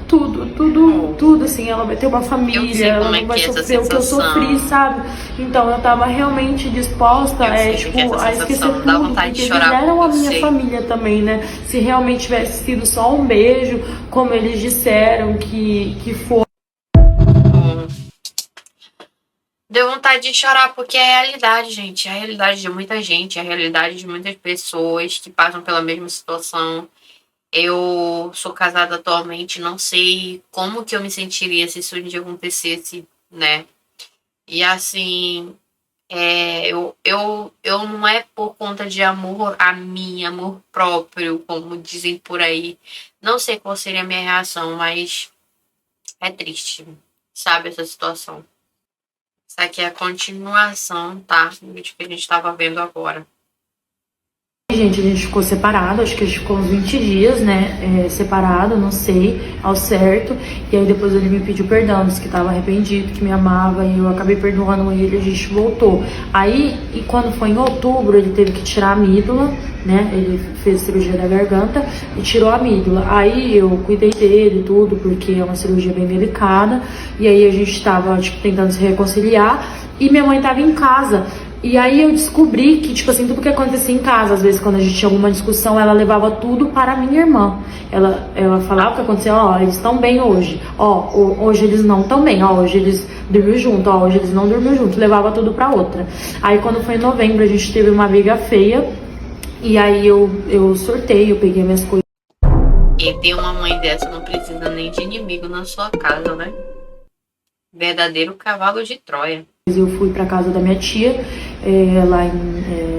Tudo, assim, ela vai ter uma família, ela não vai sofrer o que eu sofri, sabe? Então eu tava realmente disposta, tipo, a esquecer tudo, porque eles eram a minha família também, né? Se realmente tivesse sido só um beijo, como eles disseram que foi. Deu vontade de chorar, porque é a realidade, gente. É a realidade de muita gente, é a realidade de muitas pessoas que passam pela mesma situação. Eu sou casada atualmente, não sei como que eu me sentiria se isso um dia acontecesse, né? E assim, eu não é por conta de amor a mim, amor próprio, como dizem por aí. Não sei qual seria a minha reação, mas é triste, sabe, essa situação. Isso aqui é a continuação, tá? Do vídeo que a gente tava vendo agora. Gente, a gente ficou separado, acho que a gente ficou uns 20 dias, né, separado, não sei, ao certo. E aí depois ele me pediu perdão, disse que estava arrependido, que me amava, e eu acabei perdoando ele, a gente voltou. Aí, e quando foi em outubro, ele teve que tirar a amígdala, né, ele fez cirurgia da garganta e tirou a amígdala. Aí eu cuidei dele, tudo, porque é uma cirurgia bem delicada. E aí a gente tava, tipo, tentando se reconciliar, e minha mãe tava em casa. E aí eu descobri que, tipo assim, tudo que acontecia em casa, às vezes quando a gente tinha alguma discussão, ela levava tudo para a minha irmã. Ela falava o que aconteceu, ó, eles estão bem hoje, ó, hoje eles não estão bem, ó, hoje eles dormiram junto, ó, hoje eles não dormiram junto, levava tudo pra outra. Aí quando foi em novembro, a gente teve uma briga feia, e aí eu surtei, eu peguei minhas coisas. E ter uma mãe dessa não precisa nem de inimigo na sua casa, né? Verdadeiro cavalo de Troia. Eu fui pra casa da minha tia,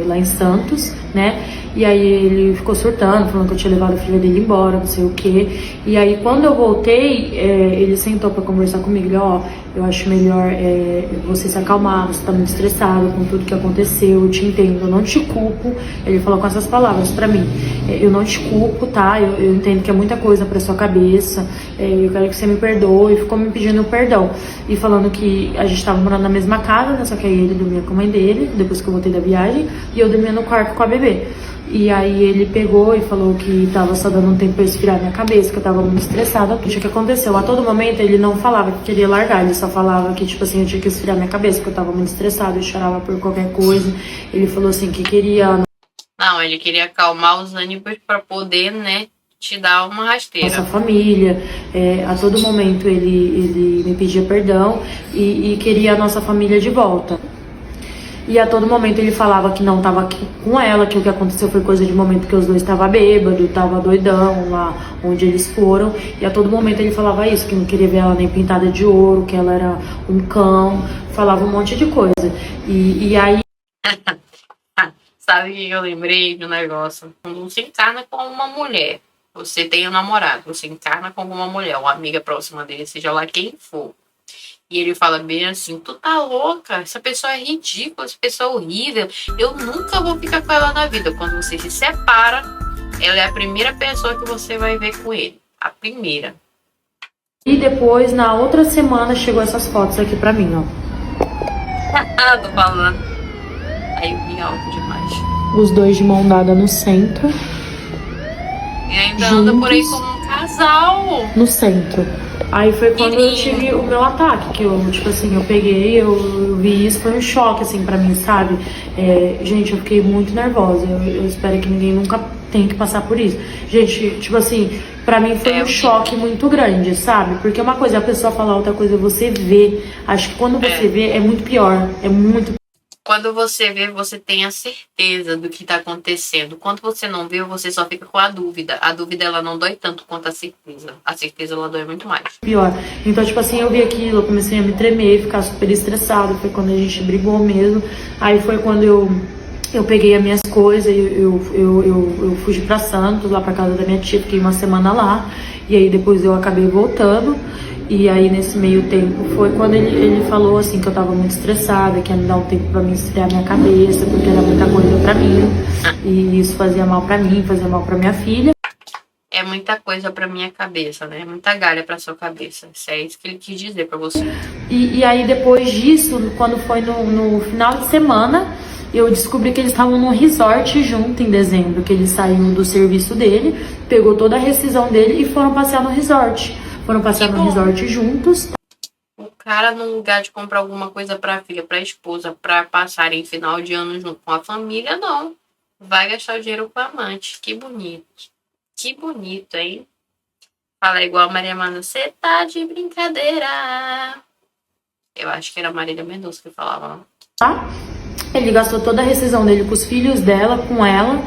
lá em Santos, né? E aí ele ficou surtando, falando que eu tinha levado a filha dele embora, não sei o quê. E aí quando eu voltei, ele sentou pra conversar comigo. Ele, ó, eu acho melhor você se acalmar, você tá muito estressado com tudo que aconteceu, eu te entendo, eu não te culpo. Ele falou com essas palavras pra mim, eu não te culpo, tá? Eu entendo que é muita coisa pra sua cabeça, eu quero que você me perdoe. E ficou me pedindo perdão. E falando que a gente tava morando na mesma casa, né? Só que aí ele dormia com a mãe dele, depois que eu voltei da viagem, e eu dormia no quarto com a bebê. E aí ele pegou e falou que tava só dando um tempo pra esfriar minha cabeça, que eu tava muito estressada. O que aconteceu? A todo momento ele não falava que queria largar, ele só falava que, tipo assim, eu tinha que esfriar minha cabeça, porque eu tava muito estressada, eu chorava por qualquer coisa. Ele falou assim que queria... Não, ele queria acalmar os ânimos pra poder, né, te dar uma rasteira. Nossa família, a todo momento ele me pedia perdão e queria a nossa família de volta. E a todo momento ele falava que não tava aqui com ela, que o que aconteceu foi coisa de momento que os dois estavam bêbados, tava doidão lá onde eles foram. E a todo momento ele falava isso, que não queria ver ela nem pintada de ouro, que ela era um cão, falava um monte de coisa. E aí... Sabe o que eu lembrei do negócio? Quando você encarna com uma mulher, você tem um namorado, você encarna com uma mulher, uma amiga próxima dele, seja lá quem for. E ele fala bem assim, tu tá louca, essa pessoa é ridícula, essa pessoa é horrível, eu nunca vou ficar com ela na vida. Quando você se separa, ela é a primeira pessoa que você vai ver com ele. A primeira. E depois, na outra semana, chegou essas fotos aqui pra mim, ó. Tô falando. Aí eu vi alto demais. Os dois de mão dada no centro. E ainda anda por aí como um casal. No centro. Aí foi quando eu tive o meu ataque, que eu, tipo assim, eu peguei, eu vi isso, foi um choque, assim, pra mim, sabe? Gente, eu fiquei muito nervosa, eu espero que ninguém nunca tenha que passar por isso. Gente, tipo assim, pra mim foi um choque muito grande, sabe? Porque uma coisa é a pessoa falar, outra coisa é você ver. Acho que quando você vê, é muito pior, é muito. Quando você vê, você tem a certeza do que tá acontecendo. Quando você não vê, você só fica com a dúvida. A dúvida, ela não dói tanto quanto a certeza. A certeza, ela dói muito mais. Pior. Então, tipo assim, eu vi aquilo, eu comecei a me tremer, ficar super estressada. Foi quando a gente brigou mesmo. Aí foi quando eu peguei as minhas coisas, eu fugi pra Santos, lá pra casa da minha tia, fiquei uma semana lá. E aí depois eu acabei voltando. E aí nesse meio tempo foi quando ele falou assim que eu tava muito estressada, que ia me dar um tempo pra me esfriar minha cabeça, porque era muita coisa pra mim. E isso fazia mal pra mim, fazia mal pra minha filha. É muita coisa pra minha cabeça, né? Muita galha pra sua cabeça. Isso é isso que ele quis dizer pra você. E aí depois disso, quando foi no final de semana, Eu descobri que eles estavam num resort junto em dezembro, que ele saiu do serviço dele, pegou toda a rescisão dele e foram passear no resort. Foram passear no resort juntos. O cara, no lugar de comprar alguma coisa pra filha, pra esposa, pra passarem final de ano junto com a família, não. Vai gastar o dinheiro com o amante. Que bonito. Que bonito, hein? Fala igual a Maria Mano, você tá de brincadeira. Eu acho que era a Marília Mendonça que falava. Tá? Ele gastou toda a rescisão dele com os filhos dela, com ela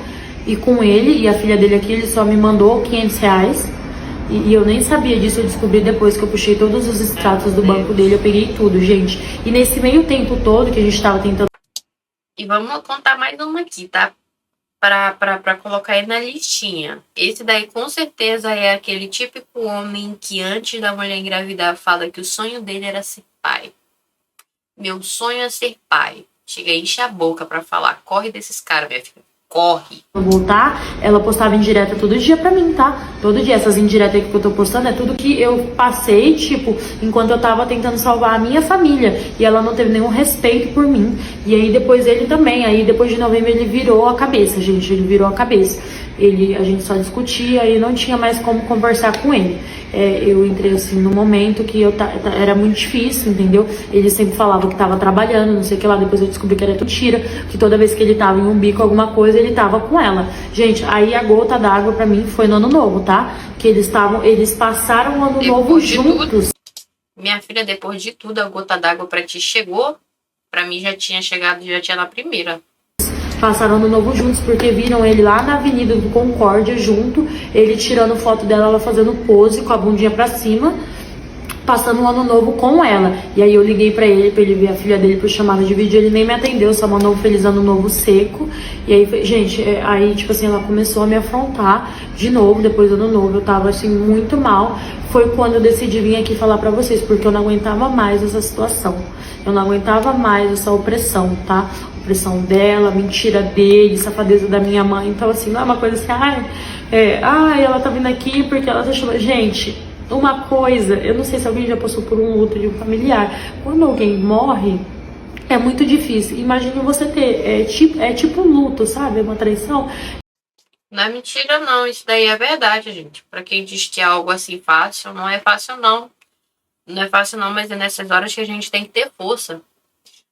e com ele. E a filha dele aqui, ele só me mandou R$500. E eu nem sabia disso, eu descobri depois que eu puxei todos os extratos do banco dele, eu peguei tudo, gente. E nesse meio tempo todo que a gente tava tentando... E vamos contar mais uma aqui, tá? Pra colocar aí na listinha. Esse daí com certeza é aquele típico homem que antes da mulher engravidar fala que o sonho dele era ser pai. Meu sonho é ser pai. Chega e enche a boca pra falar. Corre desses caras, minha filha. Corre. Voltar, ela postava indireta todo dia pra mim, tá? Todo dia. Essas indiretas que eu tô postando é tudo que eu passei, tipo, enquanto eu tava tentando salvar a minha família. E ela não teve nenhum respeito por mim. E aí depois ele também. Aí depois de novembro ele virou a cabeça, gente. Ele virou a cabeça. A gente só discutia e não tinha mais como conversar com ele. Eu entrei assim no momento que era muito difícil, entendeu? Ele sempre falava que tava trabalhando, não sei o que lá. Depois eu descobri que era mentira, que toda vez que ele tava em um bico, alguma coisa, ele tava com ela. Gente, aí a gota d'água pra mim foi no ano novo, tá? Que eles passaram o ano novo juntos. Minha filha, depois de tudo, a gota d'água pra ti chegou. Pra mim já tinha chegado, já tinha na primeira. Passaram ano novo juntos, porque viram ele lá na Avenida do Concórdia junto, ele tirando foto dela, ela fazendo pose com a bundinha pra cima, passando o ano novo com ela. E aí eu liguei pra ele ver a filha dele por chamada de vídeo, ele nem me atendeu, só mandou um feliz ano novo seco. E aí, gente, aí tipo assim, ela começou a me afrontar de novo, depois do ano novo, eu tava assim, muito mal. Foi quando eu decidi vir aqui falar pra vocês, porque eu não aguentava mais essa situação. Eu não aguentava mais essa opressão, tá? Opressão dela, mentira dele, safadeza da minha mãe. Então assim, não é uma coisa assim, ela tá vindo aqui porque ela tá chamando. Gente, uma coisa, eu não sei se alguém já passou por um luto de um familiar. Quando alguém morre, é muito difícil. Imagine você ter, é tipo um luto, sabe? É uma traição. Não é mentira não, isso daí é verdade, gente. Pra quem diz que é algo assim fácil, não é fácil não. Não é fácil não, mas é nessas horas que a gente tem que ter força.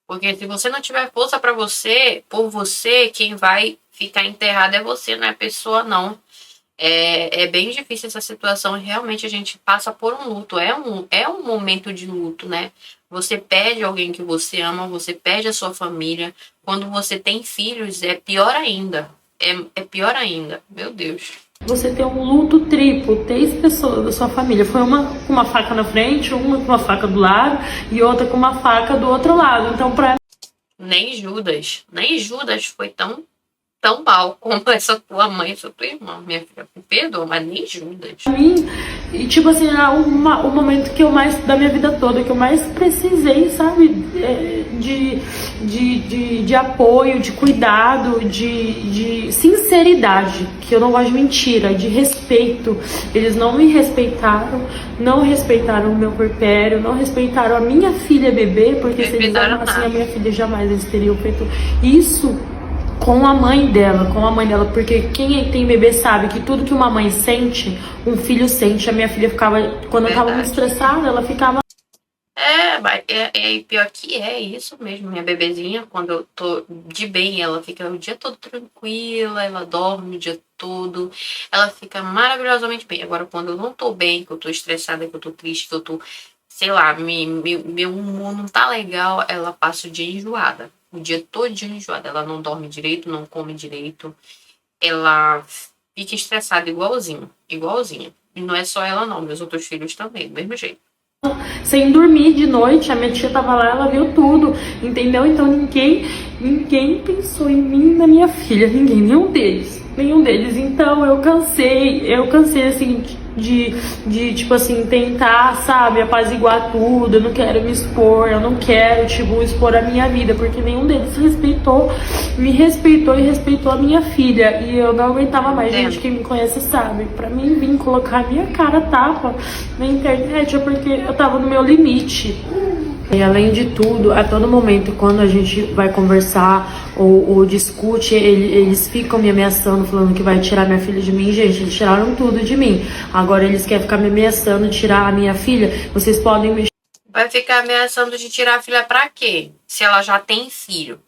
Porque se você não tiver força pra você, por você, quem vai ficar enterrado é você, não é a pessoa não. É bem difícil essa situação, realmente a gente passa por um luto, é um momento de luto, né? Você perde alguém que você ama, você perde a sua família. Quando você tem filhos, é pior ainda. É pior ainda, meu Deus. Você tem um luto triplo, 3 pessoas da sua família. Foi uma com uma faca na frente, uma com uma faca do lado e outra com uma faca do outro lado. Então, Nem Judas foi tão mal como essa tua mãe e essa tua irmã, minha filha. Me perdoa, mas nem Judas. Pra mim, e tipo assim, era o momento que eu mais, da minha vida toda, que eu mais precisei, sabe? De apoio, de cuidado, de sinceridade, que eu não gosto de mentira, de respeito. Eles não me respeitaram, não respeitaram o meu puerpério, não respeitaram a minha filha bebê, porque se eles amassem a minha filha, jamais eles teriam feito isso com a mãe dela, porque quem tem bebê sabe que tudo que uma mãe sente, um filho sente. A minha filha ficava, quando eu tava muito estressada, ela ficava... Pior que é isso mesmo, minha bebezinha, quando eu tô de bem, ela fica o dia todo tranquila, ela dorme o dia todo, ela fica maravilhosamente bem. Agora, quando eu não tô bem, que eu tô estressada, que eu tô triste, que eu tô, sei lá, meu humor não tá legal, ela passa o dia enjoada. O dia todinho enjoada. Ela não dorme direito, não come direito. Ela fica estressada igualzinha. E não é só ela não, meus outros filhos também, do mesmo jeito. Sem dormir de noite, a minha tia tava lá, ela viu tudo, entendeu? Então ninguém pensou em mim e na minha filha, nenhum deles. Então eu cansei assim de tipo assim, tentar, sabe, apaziguar tudo. Eu não quero me expor, eu não quero, tipo, expor a minha vida, porque nenhum deles me respeitou e respeitou a minha filha. E eu não aguentava mais, gente, quem me conhece sabe. Pra mim, vir colocar a minha cara tapa na internet é porque eu tava no meu limite. E além de tudo, a todo momento, quando a gente vai conversar ou discute, eles ficam me ameaçando, falando que vai tirar minha filha de mim. Gente, eles tiraram tudo de mim. Agora eles querem ficar me ameaçando, tirar a minha filha. Vocês podem me... Vai ficar ameaçando de tirar a filha pra quê? Se ela já tem filho.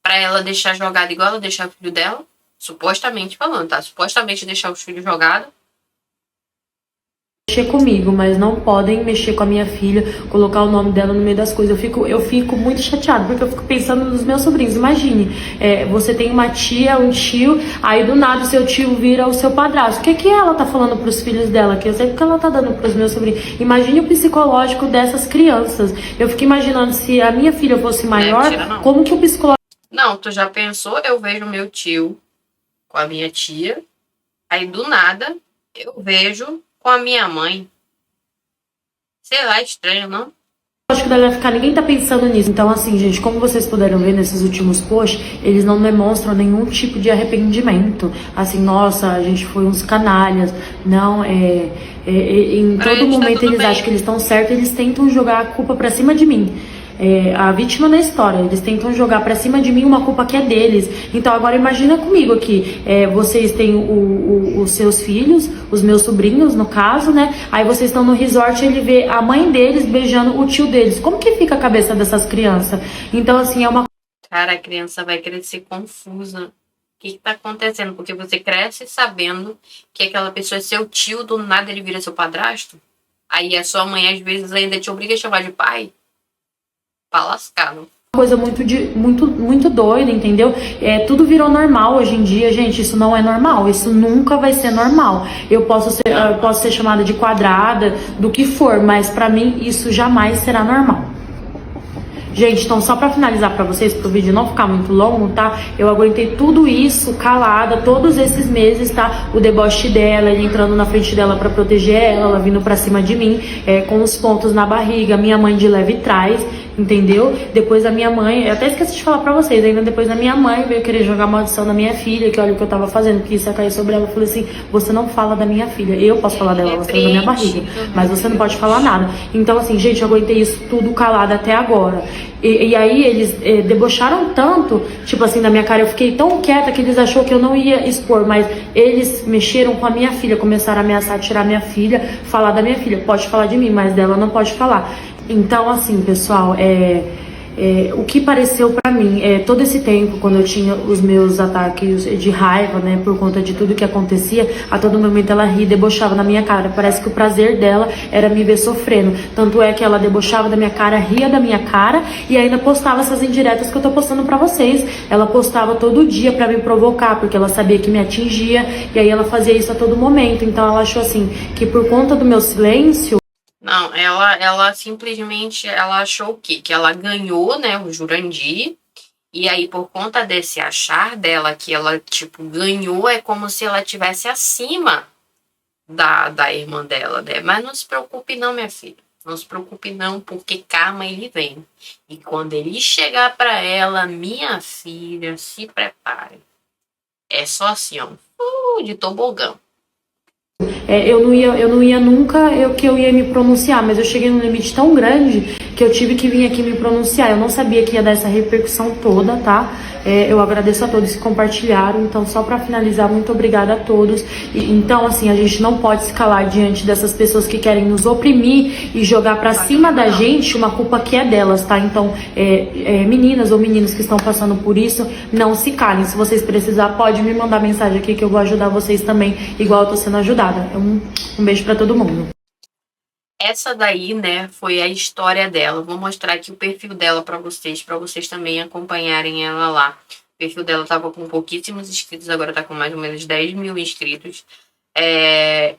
Pra ela deixar jogado igual ela deixar o filho dela? Supostamente falando, tá? Supostamente deixar os filhos jogados. mexer comigo, mas não podem mexer com a minha filha, colocar o nome dela no meio das coisas. Eu fico muito chateada, porque eu fico pensando nos meus sobrinhos. Imagine, você tem uma tia, um tio, aí do nada o seu tio vira o seu padrasto. O que ela tá falando pros filhos dela? Que eu sei que ela tá dando pros meus sobrinhos. Imagine o psicológico dessas crianças. Eu fico imaginando, se a minha filha fosse maior, como que o psicológico... Não, tu já pensou? Eu vejo meu tio com a minha tia, aí do nada eu vejo com a minha mãe. Sei lá, estranho, não? Acho que dela vai ficar, ninguém tá pensando nisso. Então, assim, gente, como vocês puderam ver nesses últimos posts, eles não demonstram nenhum tipo de arrependimento. Assim, nossa, a gente foi uns canalhas. Não, em todo momento eles acham que eles estão certos, eles tentam jogar a culpa pra cima de mim. A vítima da história, eles tentam jogar pra cima de mim uma culpa que é deles. Então agora imagina comigo aqui, vocês têm os seus filhos, os meus sobrinhos no caso, né? Aí vocês estão no resort e ele vê a mãe deles beijando o tio deles. Como que fica a cabeça dessas crianças? Então assim, é uma... Cara, a criança vai crescer confusa. O que tá acontecendo? Porque você cresce sabendo que aquela pessoa é seu tio, do nada ele vira seu padrasto. Aí a sua mãe às vezes ainda te obriga a chamar de pai. Pra lascar, não? Coisa muito doida, entendeu? Tudo virou normal hoje em dia, gente. Isso não é normal, isso nunca vai ser normal. Eu posso ser chamada de quadrada, do que for, mas pra mim isso jamais será normal. Gente, então só pra finalizar pra vocês, pro vídeo não ficar muito longo, tá? Eu aguentei tudo isso calada, todos esses meses, tá? O deboche dela, ele entrando na frente dela pra proteger ela vindo pra cima de mim, com os pontos na barriga, minha mãe de leve trás, entendeu? Depois a minha mãe, eu até esqueci de falar pra vocês, ainda depois a minha mãe veio querer jogar maldição na minha filha, que olha o que eu tava fazendo, que isso ia cair sobre ela. Eu falei assim, você não fala da minha filha, eu posso falar dela, ela saiu da minha barriga, mas você não pode falar nada. Então assim, gente, eu aguentei isso tudo calada até agora. E aí eles debocharam tanto, tipo assim, na minha cara, eu fiquei tão quieta que eles acharam que eu não ia expor, mas eles mexeram com a minha filha, começaram a ameaçar tirar minha filha, falar da minha filha, pode falar de mim, mas dela não pode falar. Então assim, pessoal, o que pareceu pra mim, todo esse tempo, quando eu tinha os meus ataques de raiva, né, por conta de tudo que acontecia, a todo momento ela ria e debochava na minha cara. Parece que o prazer dela era me ver sofrendo. Tanto é que ela debochava da minha cara, ria da minha cara e ainda postava essas indiretas que eu tô postando pra vocês. Ela postava todo dia pra me provocar, porque ela sabia que me atingia, e aí ela fazia isso a todo momento. Então ela achou assim, que por conta do meu silêncio... Não, ela simplesmente, ela achou o quê? Que ela ganhou, né, o Jurandir, e aí por conta desse achar dela que ela, tipo, ganhou, é como se ela estivesse acima da irmã dela, né? Mas não se preocupe não, minha filha, não se preocupe não, porque karma ele vem. E quando ele chegar pra ela, minha filha, se prepare. É só assim, ó, de tobogã. Eu não ia nunca que eu ia me pronunciar, mas eu cheguei num limite tão grande que eu tive que vir aqui me pronunciar. Eu não sabia que ia dar essa repercussão toda, tá? Eu agradeço a todos que compartilharam. Então, só pra finalizar, muito obrigada a todos. Então, assim, a gente não pode se calar diante dessas pessoas que querem nos oprimir e jogar pra cima da gente uma culpa que é delas, tá? Então, meninas ou meninos que estão passando por isso, não se calem. Se vocês precisar, pode me mandar mensagem aqui que eu vou ajudar vocês também, igual eu tô sendo ajudada. Um beijo pra todo mundo. Essa daí, né, foi a história dela. Vou mostrar aqui o perfil dela pra vocês também acompanharem ela lá. O perfil dela tava com pouquíssimos inscritos, agora tá com mais ou menos 10 mil inscritos.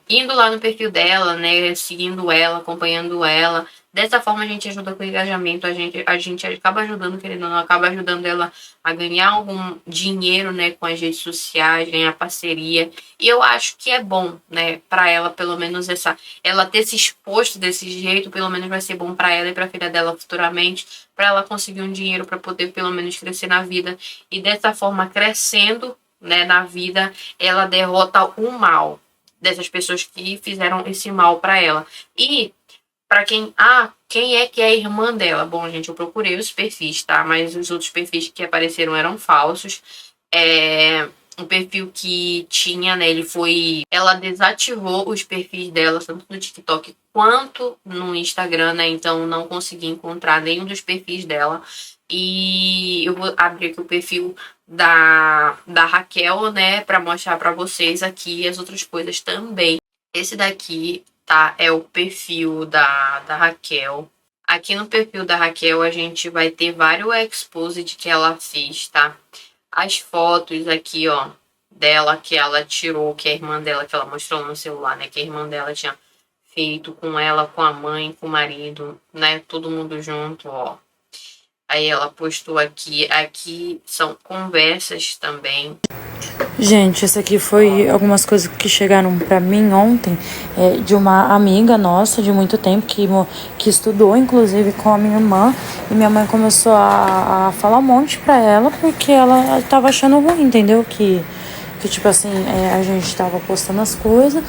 Indo lá no perfil dela, né, seguindo ela, acompanhando ela. Dessa forma a gente ajuda com o engajamento, a gente acaba ajudando, querendo ou não, acaba ajudando ela a ganhar algum dinheiro, né, com as redes sociais, ganhar parceria. E eu acho que é bom, né, pra ela, pelo menos ela ter se exposto desse jeito, pelo menos vai ser bom pra ela e pra filha dela futuramente, pra ela conseguir um dinheiro pra poder pelo menos crescer na vida. E dessa forma, crescendo, né, na vida, ela derrota o mal dessas pessoas que fizeram esse mal pra ela. E para quem, Quem é que é a irmã dela? Bom, gente, eu procurei os perfis, tá? Mas os outros perfis que apareceram eram falsos. O perfil que tinha, né, ela desativou os perfis dela, tanto no TikTok quanto no Instagram, né? Então não consegui encontrar nenhum dos perfis dela. E eu vou abrir aqui o perfil da Raquel, né, pra mostrar pra vocês aqui as outras coisas também. Esse daqui, tá, é o perfil da Raquel. Aqui no perfil da Raquel a gente vai ter vários exposed que ela fez, tá? As fotos aqui, ó, dela que ela tirou, que a irmã dela, que ela mostrou no celular, né? Que a irmã dela tinha feito com ela, com a mãe, com o marido, né? Todo mundo junto, ó. Aí ela postou aqui. Aqui são conversas também. Gente, essa aqui foi algumas coisas que chegaram pra mim ontem, de uma amiga nossa de muito tempo que estudou, inclusive, com a minha irmã. E minha mãe começou a falar um monte pra ela porque ela tava achando ruim, entendeu? Que tipo assim, a gente tava postando as coisas.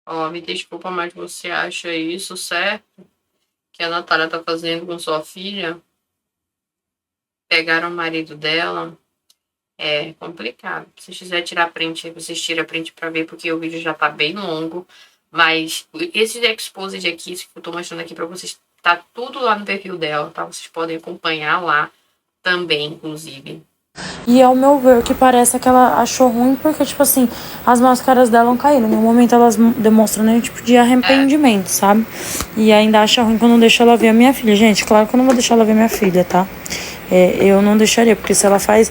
Ó, me desculpa, mas você acha isso certo? Que a Natália tá fazendo com sua filha? Pegaram o marido dela? É complicado. Se quiser tirar print, vocês tiram print pra ver, porque o vídeo já tá bem longo. Mas esse exposed aqui, esse que eu tô mostrando aqui pra vocês, tá tudo lá no perfil dela, tá? Vocês podem acompanhar lá também, inclusive. E ao meu ver, o que parece é que ela achou ruim porque, tipo assim, as máscaras dela não caíram. No momento elas demonstram nenhum tipo de arrependimento, sabe? E ainda acha ruim quando não deixa ela ver a minha filha. Gente, claro que eu não vou deixar ela ver minha filha, tá? Eu não deixaria, porque se ela fez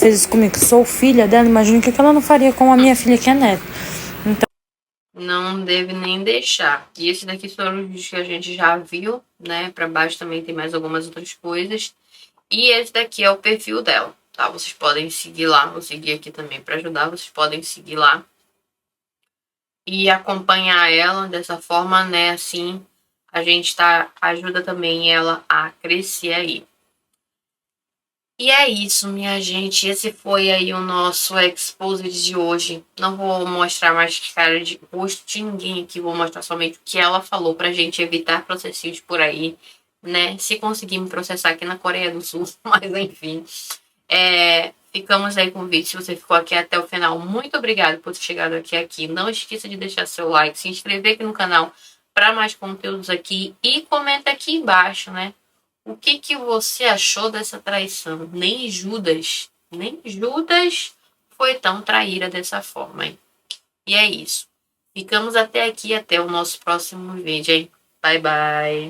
isso comigo, que sou filha dela, imagina o que ela não faria com a minha filha que é neta. Então, não deve nem deixar. E esse daqui foram os vídeos que a gente já viu, né? Pra baixo também tem mais algumas outras coisas. E esse daqui é o perfil dela, tá? Vocês podem seguir lá. Vou seguir aqui também pra ajudar. Vocês podem seguir lá e acompanhar ela dessa forma, né? Assim, a gente ajuda também ela a crescer aí. E é isso, minha gente. Esse foi aí o nosso exposed de hoje. Não vou mostrar mais cara de rosto de ninguém aqui. Vou mostrar somente o que ela falou pra gente evitar processinhos por aí, né? Se conseguir me processar aqui na Coreia do Sul. Mas enfim. Ficamos aí com o vídeo. Se você ficou aqui até o final, muito obrigado por ter chegado aqui. Não esqueça de deixar seu like, se inscrever aqui no canal para mais conteúdos aqui. E comenta aqui embaixo, né? O que você achou dessa traição? Nem Judas foi tão traíra dessa forma, hein? E é isso. Ficamos até aqui, até o nosso próximo vídeo, hein? Bye, bye.